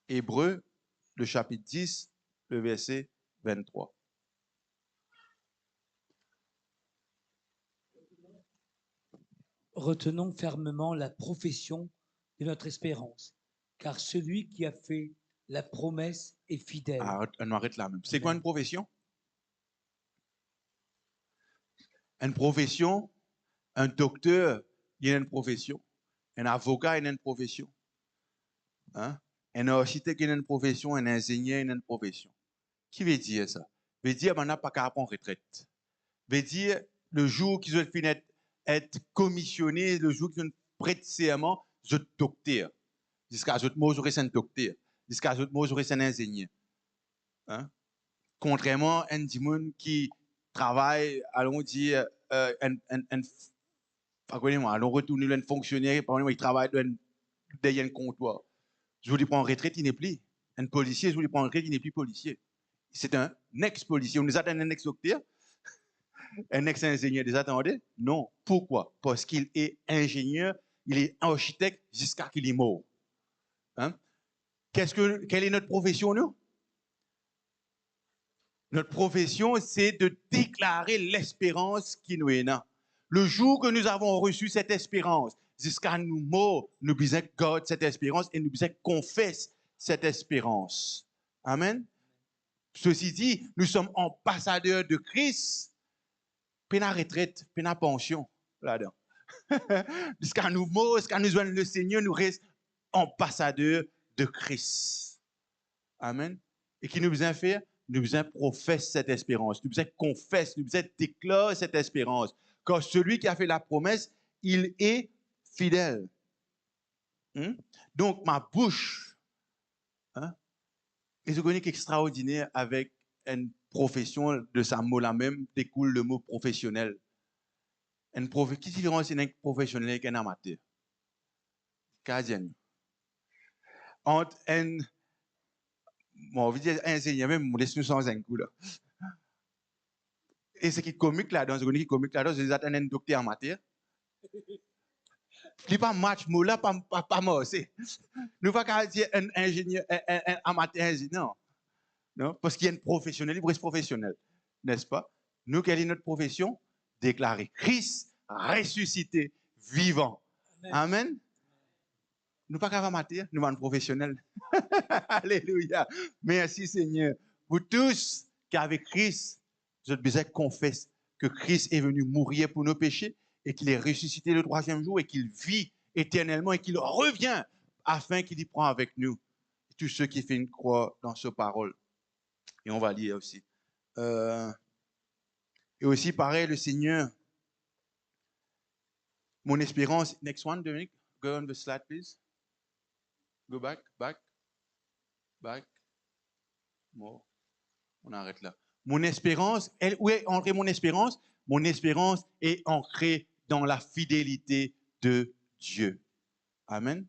Hébreu, le chapitre 10, le verset 23. Retenons fermement la profession de notre espérance, car celui qui a fait la promesse est fidèle. On arrête là même. C'est quoi une profession? Une profession, un docteur, il y a une profession. Un avocat, il y a une profession. Hein? Un architecte, il y a une profession. Un ingénieur, il y a une profession. Qui veut dire ça? Veut dire qu'on n'a pas qu'à prendre retraite. Veut dire le jour qu'ils ont fini être commissionné, le jour qu'ils ont prêté serment, je suis docteur. Jusqu'à ce moment, j'aurais un docteur. Jusqu'à ce moment, j'aurais un ingénieur. Hein? Contrairement à un monde qui travaille, allons dire, allons retourner un fonctionnaire, par exemple, il travaille derrière un comptoir. Je vous dis prendre en retraite, il n'est plus. Un policier, je vous dis prendre en retraite, il n'est plus policier. C'est un ex-policier. On nous attend un ex-docteur, un ex-ingénieur. Vous attendez? Non. Pourquoi? Parce qu'il est ingénieur, il est architecte jusqu'à qu'il est mort. Hein? Quelle est notre profession, nous? Notre profession, c'est de déclarer l'espérance qui nous est là. Le jour que nous avons reçu cette espérance, jusqu'à nous morts, nous disons garder cette espérance et nous disons confesse cette espérance. Amen. Ceci dit, nous sommes ambassadeurs de Christ. Pas la retraite, pas la pension là-dedans. Jusqu'à nous mourir, jusqu'à nous joindre le Seigneur, nous restons ambassadeurs de Christ. Amen. Et qui nous besoin faire? Nous besoin professer cette espérance. Nous besoin confesser, nous besoin déclarer cette espérance. Car celui qui a fait la promesse, il est fidèle. Donc, ma bouche, et je connais qu'extraordinaire avec une profession de sa mot là même, découle le mot professionnel. Qui différence un professionnel et un amateur? Casienne. Entre un, bon, on va dire ingénieur, même, laisse-nous sans un coup là. Et ce qui est comique là-dedans, c'est comique là-dedans, c'est un docteur en matière. Il n'est pas match, mot là, pas mort, c'est. Nous ne pouvons pas dire un ingénieur, un amateur ingénieur. Non? Parce qu'il y a une professionnelle, il reste professionnel. N'est-ce pas? Nous, quelle est notre profession? Déclarer Christ ressuscité, vivant. Amen. Amen. Nous ne pouvons pas amateur, nous sommes professionnels. Alléluia. Merci Seigneur. Vous tous qui avez Christ, vous avez besoin de confesser que Christ est venu mourir pour nos péchés et qu'il est ressuscité le 3e jour et qu'il vit éternellement et qu'il revient afin qu'il y prend avec nous tous ceux qui font une croix dans sa parole. Et on va lire aussi. Et aussi, pareil, le Seigneur, mon espérance. Next one, Dominique. Go on the slide, please. Go back. Bon, on arrête là. Mon espérance, où est ancrée mon espérance? Mon espérance est ancrée dans la fidélité de Dieu. Amen.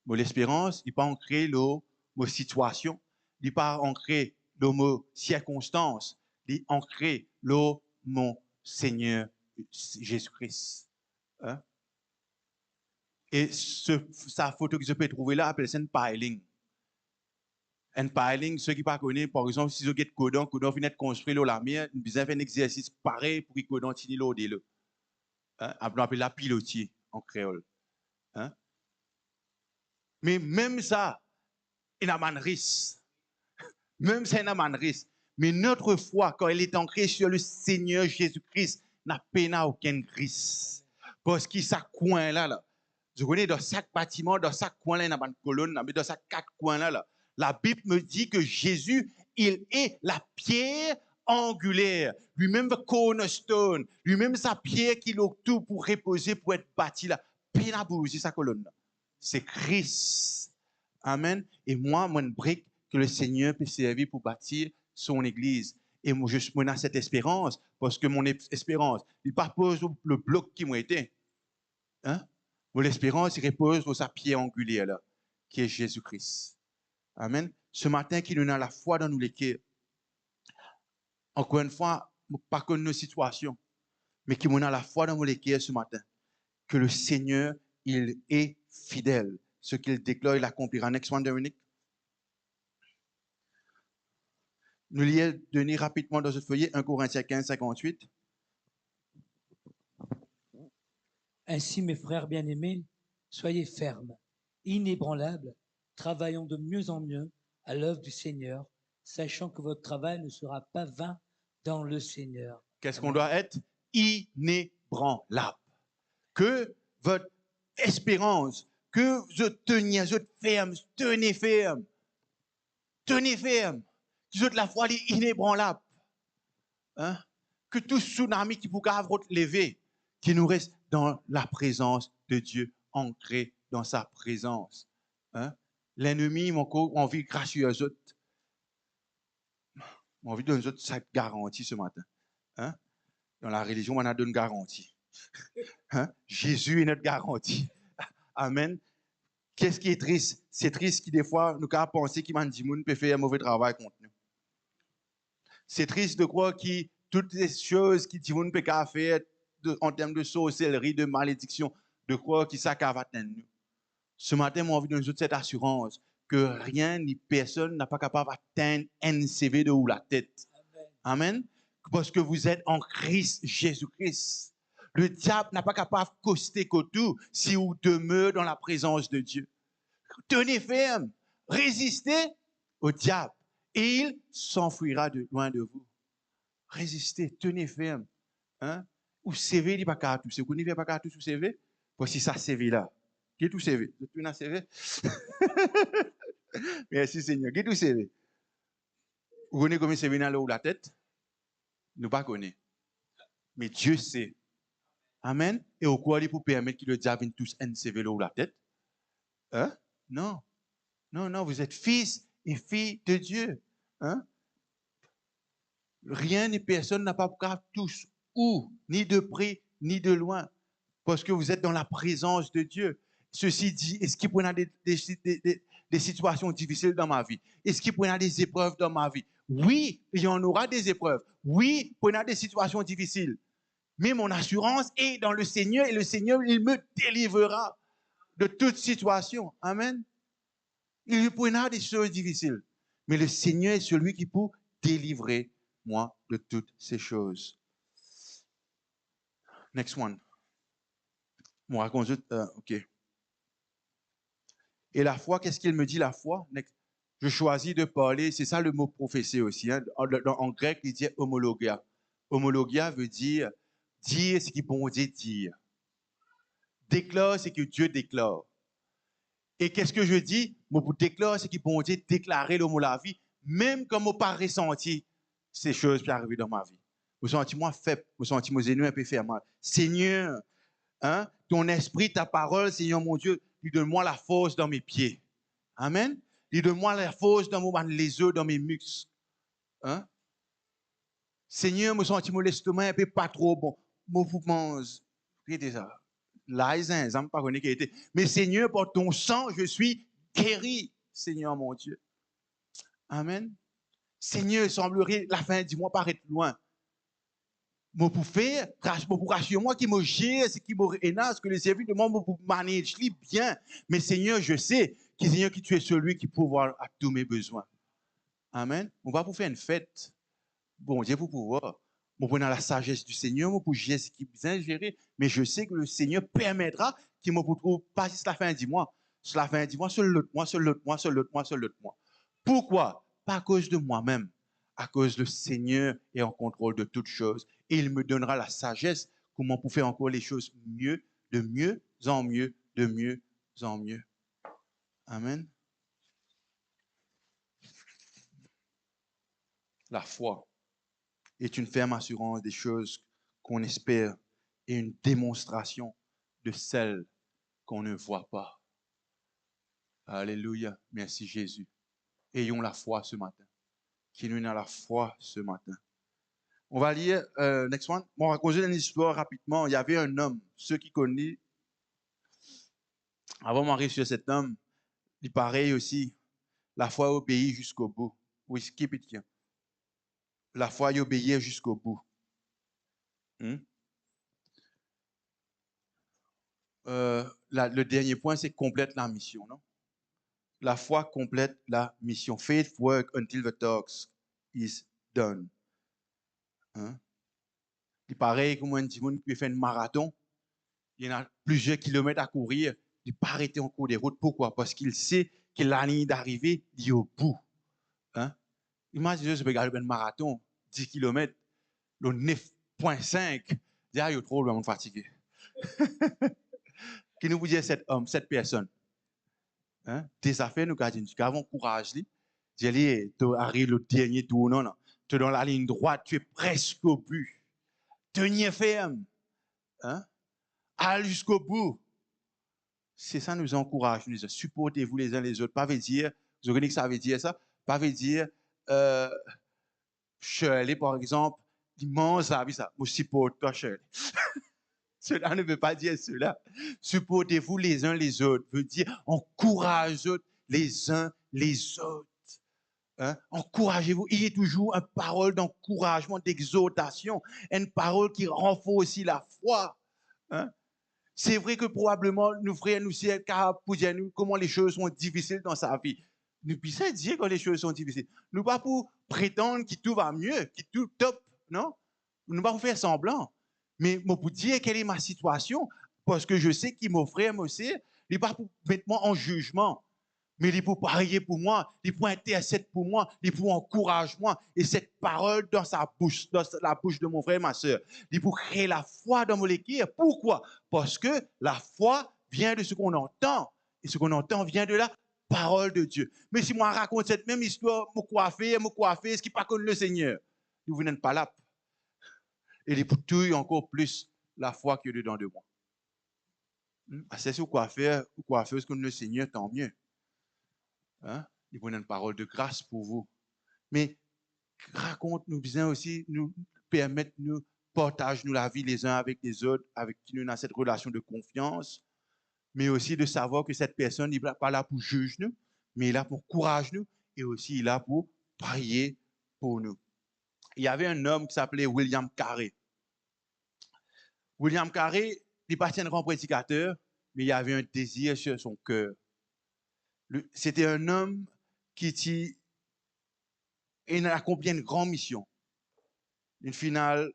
Mon espérance n'est pas ancrée dans ma situation, n'est pas ancrée dans mes circonstances, n'est ancrée dans mon Seigneur Jésus-Christ. Hein? Et sa photo que je peux trouver là, appelle ça un piling. Un piling, ceux qui ne connaissent pas, par exemple, si vous avez codon finit de construire la mer, vous avez fait un exercice pareil pour que codon tini l'eau de l'eau. On appelle la pilotier en créole. Hein? Mais même ça, il y a un risque. Même ça, il y a un risque. Mais notre foi, quand elle est ancrée sur le Seigneur Jésus-Christ, n'a pas aucun risque. Parce que ça coin là, je connais dans chaque bâtiment, dans chaque coin là, il y a une colonne, mais dans chaque 4 coins là, la Bible me dit que Jésus, il est la pierre angulaire, lui-même le cornerstone, lui-même sa pierre qui a tout pour reposer, pour être bâti là. Pas bouger sa colonne là. C'est Christ. Amen. Et moi, mon brique que le Seigneur peut servir pour bâtir son église. Et moi, je suis cette espérance, parce que mon espérance, il ne pas pose le bloc qui m'a été. Hein? Mon espérance, il repose sur sa pierre angulaire, là, qui est Jésus-Christ. Amen. Ce matin, qui nous a la foi dans nous les cœurs. Encore une fois, pas que nos situations, mais qui nous a la foi dans nous les cœurs ce matin. Que le Seigneur, il est fidèle. Ce qu'il déclare, il accomplira. Next one, Dominique. Nous lisons donner rapidement dans ce feuillet 1 Corinthiens 15, 58. Ainsi, mes frères bien-aimés, soyez fermes, inébranlables, travaillant de mieux en mieux à l'œuvre du Seigneur, sachant que votre travail ne sera pas vain dans le Seigneur. Qu'est-ce qu'on doit être? Inébranlable. Que votre espérance, que vous teniez ferme, tenez ferme. Tenez ferme. Que vous la foi inébranlable. Hein? Que tout tsunami qui pourra vous lever, qui nous reste dans la présence de Dieu, ancré dans sa présence. Hein? L'ennemi, mon corps, envie grâce aux autres. On a envie de donner cette garantie ce matin. Hein? Dans la religion, on a donné une garantie. Hein? Jésus est notre garantie. Amen. Qu'est-ce qui est triste? C'est triste que des fois, nous avons pensé qu'il peut faire un mauvais travail contre nous. C'est triste de croire que toutes les choses qui ne peut pas faire en termes de sorcellerie, de malédiction, de croire que ça va atteindre nous. Ce matin, moi, envie de nous donner cette assurance que rien ni personne n'a pas capable d'atteindre NCV de ou la tête. Amen. Parce que vous êtes en Christ Jésus-Christ. Le diable n'a pas capable de coster tout si vous demeurez dans la présence de Dieu. Tenez ferme, résistez au diable et il s'enfuira de loin de vous. Résistez, tenez ferme. Hein? ou CV, il n'est pas qu'à tout. C'est qu'on n'y fait pas qu'à tout sur CV. Voici ça, CV là. Qui est tout CV? Tu as CV? Merci Seigneur. Qui est tout CV? Vous connaissez combien CV dans la tête? Nous pas connaissons. Mais Dieu sait. Amen. Et au quoi il pour permettre que le diable vienne tous un CV là ou la tête? Hein? Non. Non, non, vous êtes fils et filles de Dieu. Hein? Rien ni personne n'a pas car tous, où, ni de près, ni de loin, parce que vous êtes dans la présence de Dieu. Ceci dit, est-ce qu'il peut y avoir des situations difficiles dans ma vie? Est-ce qu'il peut y avoir des épreuves dans ma vie? Oui, il y en aura des épreuves. Oui, il peut y avoir des situations difficiles. Mais mon assurance est dans le Seigneur et le Seigneur, il me délivrera de toute situation. Amen. Il peut y avoir des choses difficiles. Mais le Seigneur est celui qui peut délivrer moi de toutes ces choses. Next one. Bon, raconte, OK. Et la foi, qu'est-ce qu'il me dit, la foi? Je choisis de parler, c'est ça le mot prophétie aussi. Hein? En grec, il dit homologia. Homologia veut dire ce qu'il peut dire. Déclare, c'est que Dieu déclare. Et qu'est-ce que je dis? Moi, pour déclarer, c'est qu'il peut dire déclarer le mot la vie, même quand je n'ai pas ressenti ces choses qui arrivent dans ma vie. Je sens moi faible, je sens mes ennemis un peu faire mal. Seigneur, hein, ton esprit, ta parole, Seigneur mon Dieu, lui donne-moi la force dans mes pieds. Amen. Lui donne-moi la force dans les os, dans mes muscles. Hein? Seigneur, je sens mon estomac un peu pas trop bon. Mon mange. Déjà. Là, je ne pas connaître qui était. Mais Seigneur, par ton sang, je suis guéri, Seigneur mon Dieu. Amen. Seigneur, il semblerait la fin du mois paraître loin. Moi, pour faire, pour rassurer moi qui me gère, ce qui me énerve, que les services de moi pour manager bien. Mais Seigneur, je sais que Seigneur, que tu es celui qui peut voir à tous mes besoins. Amen. On va pour faire une fête. Bon Dieu, pour pouvoir. Moi, pour la sagesse du Seigneur, moi, pour gérer ce qui est bien géré. Mais je sais que le Seigneur permettra qu'il me retrouve pas jusqu'à la fin du mois. Sur la fin du mois, sur l'autre mois, sur l'autre mois, sur l'autre mois, sur l'autre mois. Pourquoi? Pas à cause de moi-même. À cause que le Seigneur est en contrôle de toutes choses. Et il me donnera la sagesse comment pour faire encore les choses mieux, de mieux en mieux, de mieux en mieux. Amen. La foi est une ferme assurance des choses qu'on espère et une démonstration de celles qu'on ne voit pas. Alléluia. Merci Jésus. Ayons la foi ce matin. Qui nous a la foi ce matin. On va lire, next one. On va raconter une histoire rapidement. Il y avait un homme, ceux qui connaissent, avant d'arriver sur cet homme, il pareil aussi, la foi obéit jusqu'au bout. Oui, skip it here. La foi obéit jusqu'au bout. Le dernier point, c'est complète la mission, non? La foi complète la mission. Faith work until the task is done. Hein? Il paraît comme un petit monde qui fait un marathon, il y a plusieurs kilomètres à courir, il n'a pas arrêté en cours des routes. Pourquoi? Parce qu'il sait que la ligne d'arrivée est au bout. Hein? Imaginez, je regarde un marathon, 10 km, le 9,5, il y a trop de monde fatigué. Qui nous dit cet homme, cette personne? Hein? Tes affaires, nous avons courage. Tu arrives le dernier tour, non, non. Tu es dans la ligne droite, tu es presque au but. Tenez ferme. Hein? Allez jusqu'au bout. C'est ça nous encourage. Nous disons, supportez-vous les uns les autres. Pas veut dire, vous connaissez que ça veut dire ça? Pas veut dire, Shirley, par exemple, immense la vie, ça. Moi, supporte toi, Shirley. Cela ne veut pas dire cela. Supportez-vous les uns les autres. Veut dire, encouragez les uns les autres. Hein? Encouragez-vous. Il y a toujours une parole d'encouragement, d'exhortation, une parole qui renforce aussi la foi. Hein? C'est vrai que probablement, nous frères, nous sommes capables pour dire comment les choses sont difficiles dans sa vie. Nous puissions dire quand les choses sont difficiles. Nous pas pour prétendre que tout va mieux, que tout top, non? Nous pas pour faire semblant. Mais pour dire quelle est ma situation, parce que je sais que mon frère, moi aussi, il n'est pas pour mettre moi en jugement. mais il pour prier pour moi, il pour intercéder pour moi, il pour encourager moi. Et cette parole dans sa bouche, dans la bouche de mon frère et ma soeur, il pour créer la foi dans mon équipe. Pourquoi? Parce que la foi vient de ce qu'on entend. Et ce qu'on entend vient de la parole de Dieu. Mais si moi raconte cette même histoire, me coiffer, ce qui pas comme le Seigneur, vous n'êtes pas là. Et il pour tout encore plus la foi qui est dedans de moi. C'est ce qu'on faire ce que le Seigneur, tant mieux. Hein? Il vous donne une parole de grâce pour vous. Mais raconte-nous bien aussi, nous permettre, nous partage-nous la vie les uns avec les autres, avec qui nous avons cette relation de confiance, mais aussi de savoir que cette personne n'est pas là pour juger nous, mais il est là pour encourager nous et aussi il est là pour prier pour nous. Il y avait un homme qui s'appelait William Carey. William Carey, il n'est pas un grand prédicateur, mais il avait un désir sur son cœur. C'était un homme qui a accompli une grande mission. Une finale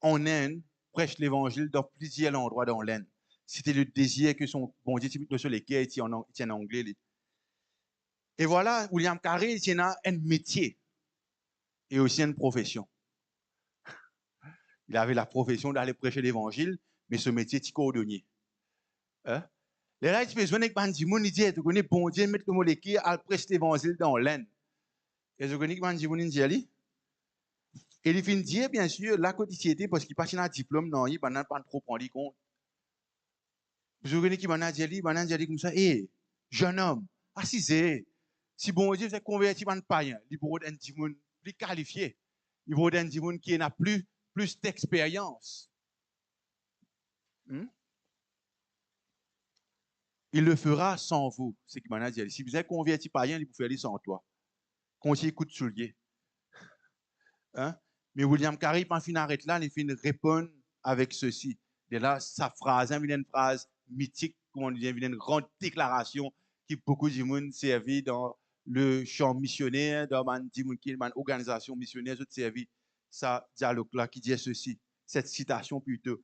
en Inde, prêche l'évangile dans plusieurs endroits dans l'Inde. C'était le désir que son bon Dieu sur lesquels il tient en anglais. Et voilà, William Carey, il a un métier et aussi une profession. Il avait la profession d'aller prêcher l'évangile, mais ce métier, c'est cordonnier. Hein? Les là, il besoin que Bandimoun, il dit, tu connais, bon Dieu, mettre le molécule à prêcher l'évangile dans l'Inde. Et je connais que Bandimoun, il dit, allez. Et il finit dire, bien sûr, la quotidienneté, parce qu'il passe un diplôme, non, il n'a pas trop prendre compte. Je connais qui m'a dit comme ça, hé, jeune homme, assisez, si bon Dieu s'est converti en païen, il faut un dimoun plus qualifié, il faut un dimoun qui n'a plus d'expérience. Il le fera sans vous, c'est ce qu'il m'a dit. Si vous êtes converti païen, il vous faire sans toi. Quand il écoute soulier. Hein? Mais William Carey, quand il arrête là, il finit répondre avec ceci. Et là, sa phrase, une phrase mythique, comment on dit, une grande déclaration qui beaucoup de monde servi dans le champ missionnaire, dans une organisation missionnaire, tout servi ça dialogue-là qui dit ceci, cette citation plutôt.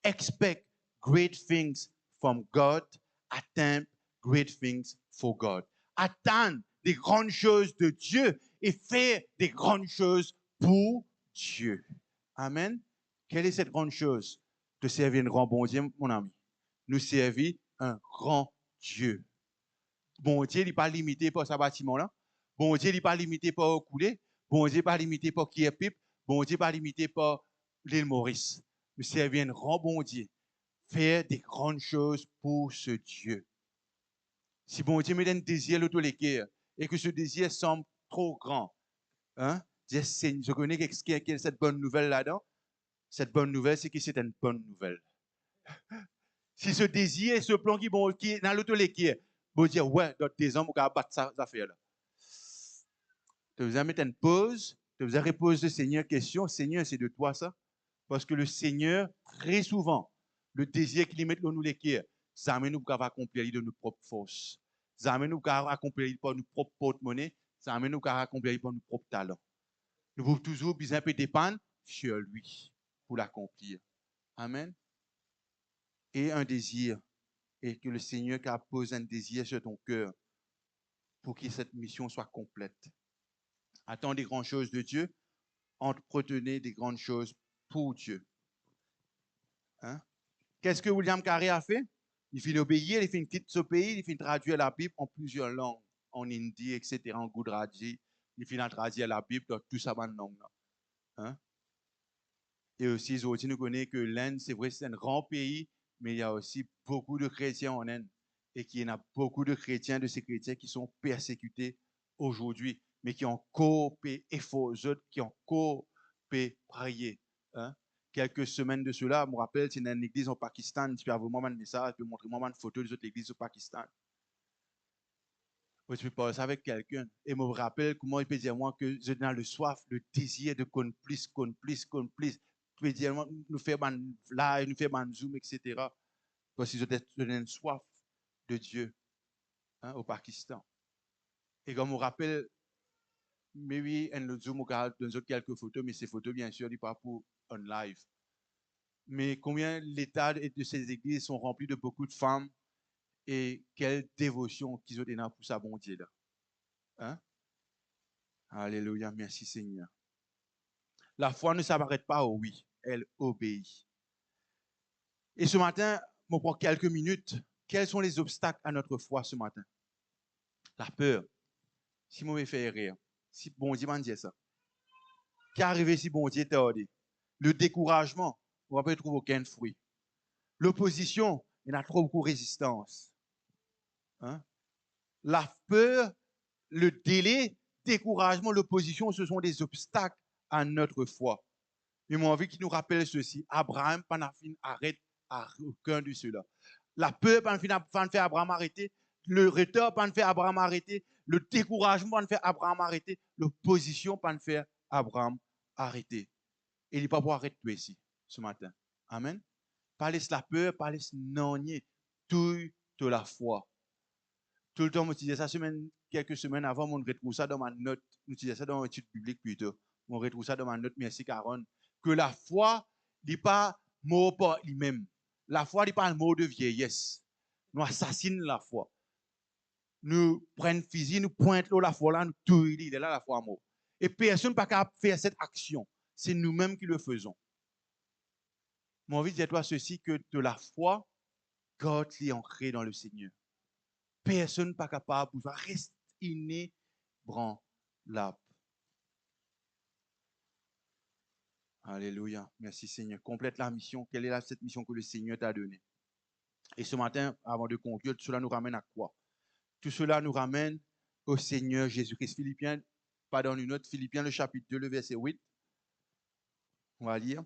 Expect great things from God, attempt great things for God. Attendre des grandes choses de Dieu et faire des grandes choses pour Dieu. Amen. Quelle est cette grande chose? De servir un grand bon Dieu, mon ami. Nous servir un grand Dieu. Bon Dieu, il n'est pas limité par ce bâtiment-là. Bon Dieu, il n'est pas limité par couler. Bon Dieu, il n'est pas limité par qui est pipe. Bon Dieu, il n'est pas limité par l'île Maurice. Nous servir un grand bon Dieu. Faire des grandes choses pour ce Dieu. Si bon Dieu me donne un désir l'auto-léquer et que ce désir semble trop grand, hein? Je connais qui est cette bonne nouvelle là-dedans. Cette bonne nouvelle, c'est que c'est une bonne nouvelle. Si ce désir, ce plan qui est dans l'auto-léquer, vous dire, ouais, dans tes hommes, vous allez battre ça affaire-là. Tu vous mettre une pause, tu vous reposer le Seigneur question, Seigneur, c'est de toi ça? Parce que le Seigneur, très souvent, le désir qu'il met dans nous l'équerre, ça amène nous à accomplir de nos propres forces. Ça amène nous à accomplir par nos propres porte-monnaie, ça amène nous à accomplir par nos propres talents. Nous pouvons toujours bien un peu dépendre sur lui pour l'accomplir. Amen. Et un désir, et que le Seigneur a posé un désir sur ton cœur pour que cette mission soit complète. Attends des grandes choses de Dieu, entretenez des grandes choses pour Dieu. Hein? Qu'est-ce que William Carey a fait? Il finit obéir, il finit quitter ce pays, il finit traduire la Bible en plusieurs langues, en hindi, etc., en Gujarati. Il finit traduire la Bible dans tout ça, langue. Hein? Et aussi, nous connaissons que l'Inde, c'est vrai, c'est un grand pays, mais il y a aussi beaucoup de chrétiens en Inde. Et qu'il y en a beaucoup de chrétiens, de ces chrétiens qui sont persécutés aujourd'hui, mais qui ont coopé et faux autres, qui ont coopé prier. Hein? Quelques semaines de cela, je me rappelle, c'est dans une église au Pakistan, je peux avoir un message, je peux montrer une photo des autres églises au Pakistan. Je peux parler avec quelqu'un et me rappelle comment il peut dire moi que j'ai dans le soif, le désir de connaître plus. Je peux dire nous faire un live, nous faire un zoom, etc. Parce que j'ai une soif de Dieu, hein, au Pakistan. Et comme on rappelle, mais oui, un zoom, on regarde quelques photos, mais ces photos, bien sûr, ne sont pas pour un live. Mais combien l'état de ces églises sont remplis de beaucoup de femmes et quelle dévotion qu'ils ont donné pour ça, bon Dieu là. Hein? Alléluia, merci Seigneur. La foi ne s'arrête pas au oui, elle obéit. Et ce matin, on prend quelques minutes. Quels sont les obstacles à notre foi ce matin? La peur. Si moi me fait rire, si bon Dieu m'a dit ça. Qu'est arrivé si bon Dieu t'a dit? Le découragement, on va pas trouver aucun fruit. L'opposition, il y a trop beaucoup de résistance. Hein? La peur, le délai, découragement, l'opposition, ce sont des obstacles à notre foi. Mais moi, envie qu'il nous rappelle ceci. Abraham, Panafine, arrête à aucun de ceux-là. La peur, Panafine, fait Abraham arrêter. Le retard, pas fait Abraham arrêter. Le découragement, pas fait Abraham arrêter. L'opposition, pas fait Abraham arrêter. Et il n'est pas pour arrêter ici, ce matin. Amen. Pas laisse la peur, pas laisse non toute la foi. Tout le temps, je disais ça quelques semaines avant, on retrouve ça dans ma note. Je disais ça dans une étude biblique plutôt. On retrouve ça dans ma note, merci Caron. Que la foi n'est pas mot par lui-même. La foi n'est pas un mot de vieillesse. Nous assassinons la foi. Nous prenons fusil, nous pointons la foi là, nous tuons, il est là la foi mot. Et personne n'est pas capable de faire cette action. C'est nous-mêmes qui le faisons. Mon envie de dire toi ceci, que de la foi, God est ancré dans le Seigneur. Personne n'est pas capable de rester inébranlable. Alléluia. Merci Seigneur. Complète la mission. Quelle est cette mission que le Seigneur t'a donnée? Et ce matin, avant de conclure, tout cela nous ramène à quoi? Tout cela nous ramène au Seigneur Jésus-Christ. Philippiens, pardon, une autre, Philippiens, le chapitre 2, le verset 8. On va lire.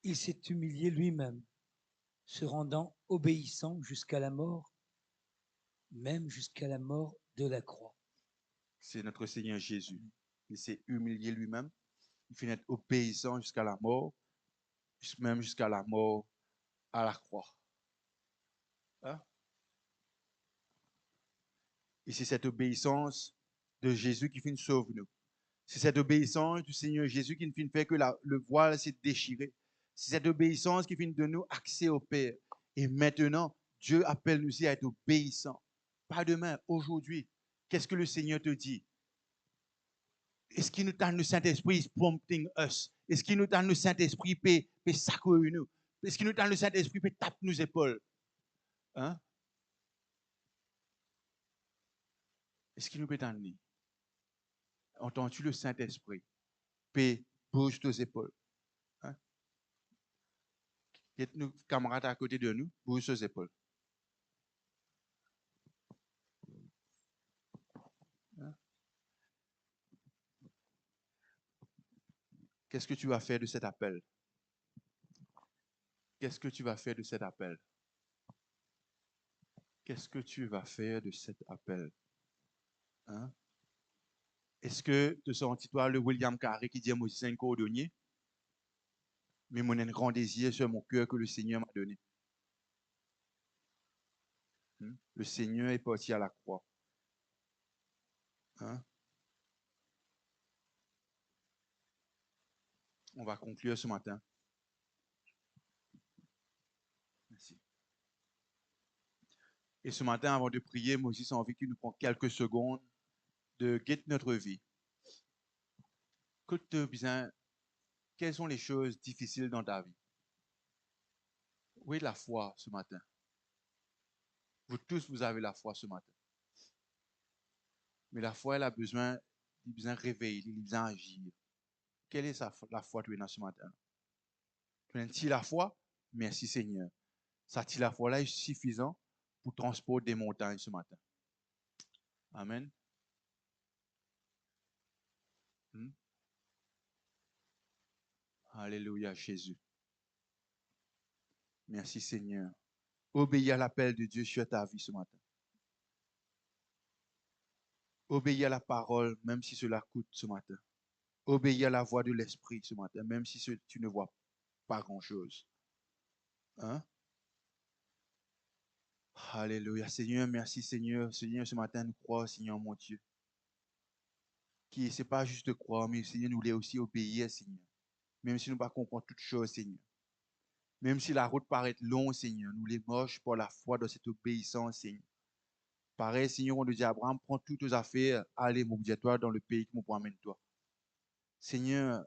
Il s'est humilié lui-même, se rendant obéissant jusqu'à la mort, même jusqu'à la mort de la croix. C'est notre Seigneur Jésus. Il s'est humilié lui-même. Il finit obéissant jusqu'à la mort, même jusqu'à la mort à la croix. Hein? Et c'est cette obéissance de Jésus qui finit sauve nous. C'est cette obéissance du Seigneur Jésus qui finit fait que le voile s'est déchiré. C'est cette obéissance qui finit de nous accès au Père. Et maintenant, Dieu appelle nous à être obéissants. Pas demain, aujourd'hui. Qu'est-ce que le Seigneur te dit? Est-ce qu'il nous donne le Saint-Esprit prompting us? Est-ce qu'il nous donne le Saint-Esprit peut sacrer nous? Est-ce qu'il nous donne le Saint-Esprit peut taper nos épaules? Hein? Est-ce qu'il nous peut donner? Entends-tu le Saint-Esprit? Peut bouge tes épaules. Hein? Et nos camarades à côté de nous, bouge tes épaules. Hein? Qu'est-ce que tu vas faire de cet appel? Qu'est-ce que tu vas faire de cet appel? Qu'est-ce que tu vas faire de cet appel? Hein? Est-ce que te sens-tu le William Carré qui dit à Moïse un cordonnier? Mais mon un grand désir sur mon cœur que le Seigneur m'a donné. Le Seigneur est parti à la croix. Hein? On va conclure ce matin. Merci. Et ce matin, avant de prier, Moïse a envie qu'il nous prenne quelques secondes de guetter notre vie. Écoute bien, quelles sont les choses difficiles dans ta vie? Où est la foi ce matin? Vous tous, vous avez la foi ce matin. Mais la foi, elle a besoin de réveiller, elle a besoin d'agir. Quelle est la foi que tu as ce matin? Tu as la foi? Merci Seigneur. Ça, la foi là est suffisant pour transporter des montagnes ce matin. Amen. Alléluia Jésus. Merci Seigneur. Obéis à l'appel de Dieu sur ta vie ce matin. Obéis à la parole, même si cela coûte ce matin. Obéis à la voix de l'Esprit ce matin, même si tu ne vois pas grand-chose. Hein? Alléluia. Seigneur, merci Seigneur. Seigneur, ce matin, nous croyons, Seigneur mon Dieu, qui c'est pas juste de croire, mais Seigneur, nous voulons aussi obéir, Seigneur. Même si nous ne pas comprendre toutes choses, Seigneur. Même si la route paraît longue, Seigneur, nous les marches par la foi dans cette obéissance, Seigneur. Pareil, Seigneur, on nous dit à Abraham, prends toutes tes affaires, allez, mon toi dans le pays que nous amène toi. Seigneur,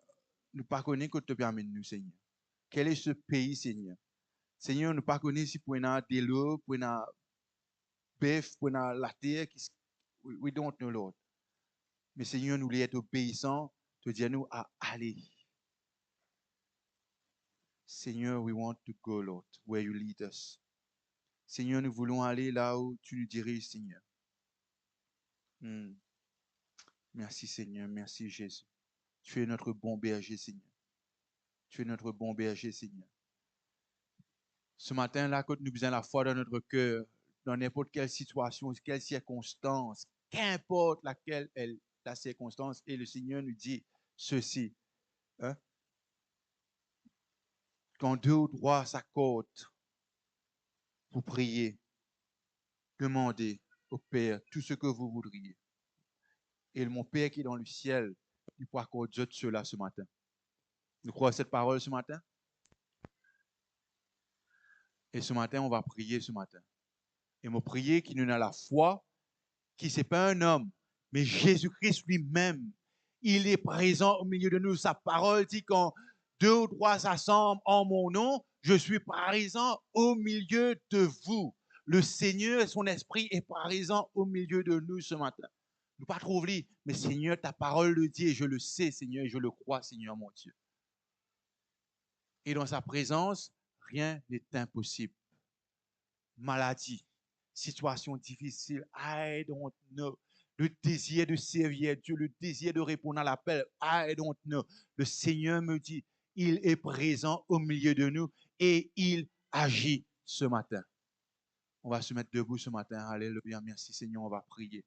nous pas connaissons que tu permets nous, Seigneur. Quel est ce pays, Seigneur? Seigneur, nous pas connaissons si pour une de l'eau, pour une bœuf, pour la terre, we don't know, Lord. Mais Seigneur, nous voulons être obéissants, te dire nous à aller. Seigneur, we want to go, Lord, where you lead us. Seigneur, nous voulons aller là où tu nous diriges, Seigneur. Merci, Seigneur. Merci, Jésus. Tu es notre bon berger, Seigneur. Tu es notre bon berger, Seigneur. Ce matin-là, quand nous faisons la foi dans notre cœur, dans n'importe quelle situation, quelle circonstance, qu'importe laquelle est la circonstance, et le Seigneur nous dit ceci. Hein? Quand deux ou trois s'accordent pour prier, demandez au Père tout ce que vous voudriez. Et mon Père qui est dans le ciel, il pourra accorder cela ce matin. Nous croyons cette parole ce matin? Et ce matin, on va prier ce matin. Et mon prier qui nous a la foi, qui n'est pas un homme, mais Jésus-Christ lui-même. Il est présent au milieu de nous. Sa parole dit quand deux ou trois s'assemblent en mon nom, je suis présent au milieu de vous. Le Seigneur et son esprit est présent au milieu de nous ce matin. Nous pas trop oublier, mais Seigneur, ta parole le dit et je le sais, Seigneur, et je le crois, Seigneur mon Dieu. Et dans sa présence, rien n'est impossible. Maladie, situation difficile, I don't know. Le désir de servir Dieu, le désir de répondre à l'appel, I don't know. Le Seigneur me dit, il est présent au milieu de nous et il agit ce matin. On va se mettre debout ce matin. Alléluia. Merci Seigneur, on va prier.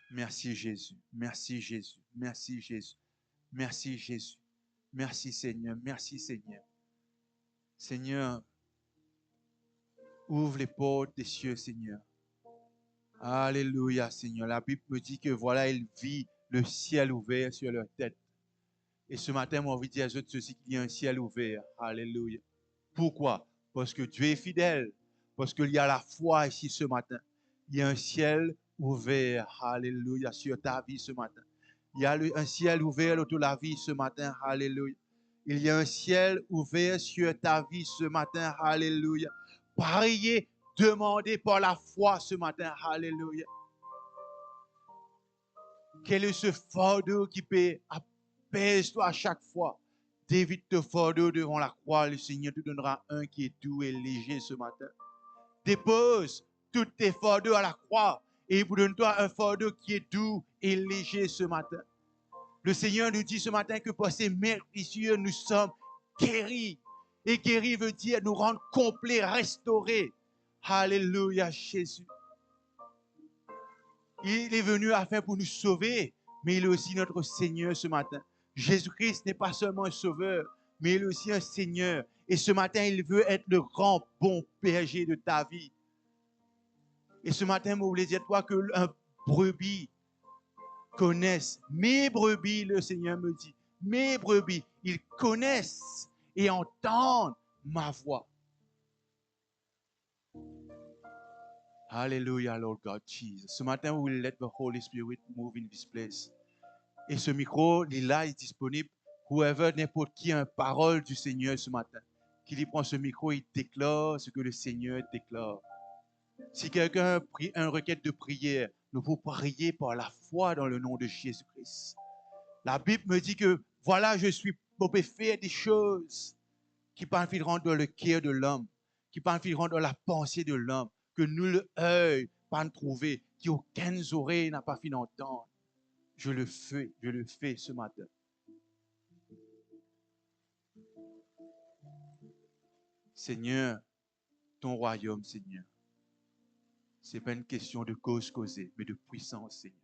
Merci Jésus. Merci Jésus. Merci Jésus. Merci Jésus. Merci Seigneur. Merci Seigneur. Seigneur, ouvre les portes des cieux, Seigneur. Alléluia, Seigneur. La Bible me dit que voilà, il vit le ciel ouvert sur leur tête. Et ce matin, moi, envie de dire à eux ceci qu'il y a un ciel ouvert. Alléluia. Pourquoi? Parce que Dieu est fidèle. Parce qu'il y a la foi ici ce matin. Il y a un ciel ouvert. Alléluia. Sur ta vie ce matin. Il y a un ciel ouvert autour de la vie ce matin. Alléluia. Il y a un ciel ouvert sur ta vie ce matin. Alléluia. Priez, demandez par la foi ce matin. Alléluia. Quel est ce fardeau qui peut apaiser-toi à chaque fois? David te fardeau devant la croix. Le Seigneur te donnera un qui est doux et léger ce matin. Dépose tous tes fardeaux à la croix et il vous donne-toi un fardeau qui est doux et léger ce matin. Le Seigneur nous dit ce matin que par ses meurtrissures, nous sommes guéris. Et guéris veut dire nous rendre complets, restaurés. Alléluia, Jésus. Il est venu afin pour nous sauver, mais il est aussi notre Seigneur ce matin. Jésus-Christ n'est pas seulement un sauveur, mais il est aussi un Seigneur. Et ce matin, il veut être le grand bon berger de ta vie. Et ce matin, je voulais dire toi que un brebis connaissent, mes brebis, le Seigneur me dit, mes brebis, ils connaissent et entendent ma voix. Hallelujah, Lord God Jesus. Ce matin, we will let the Holy Spirit move in this place. Et ce micro, il est là, il est disponible. Whoever, n'importe qui a une parole du Seigneur ce matin, qui lui prend ce micro, il déclare ce que le Seigneur déclare. Si quelqu'un a une requête de prière, nous pouvons prier par la foi dans le nom de Jésus-Christ. La Bible me dit que, voilà, je suis pour faire des choses qui partiront dans le cœur de l'homme, qui partiront dans la pensée de l'homme, que nul œil pas trouver, qui aucune oreille n'a pas fini d'entendre. Je le fais ce matin. Seigneur, ton royaume, Seigneur, ce n'est pas une question de cause causée, mais de puissance, Seigneur.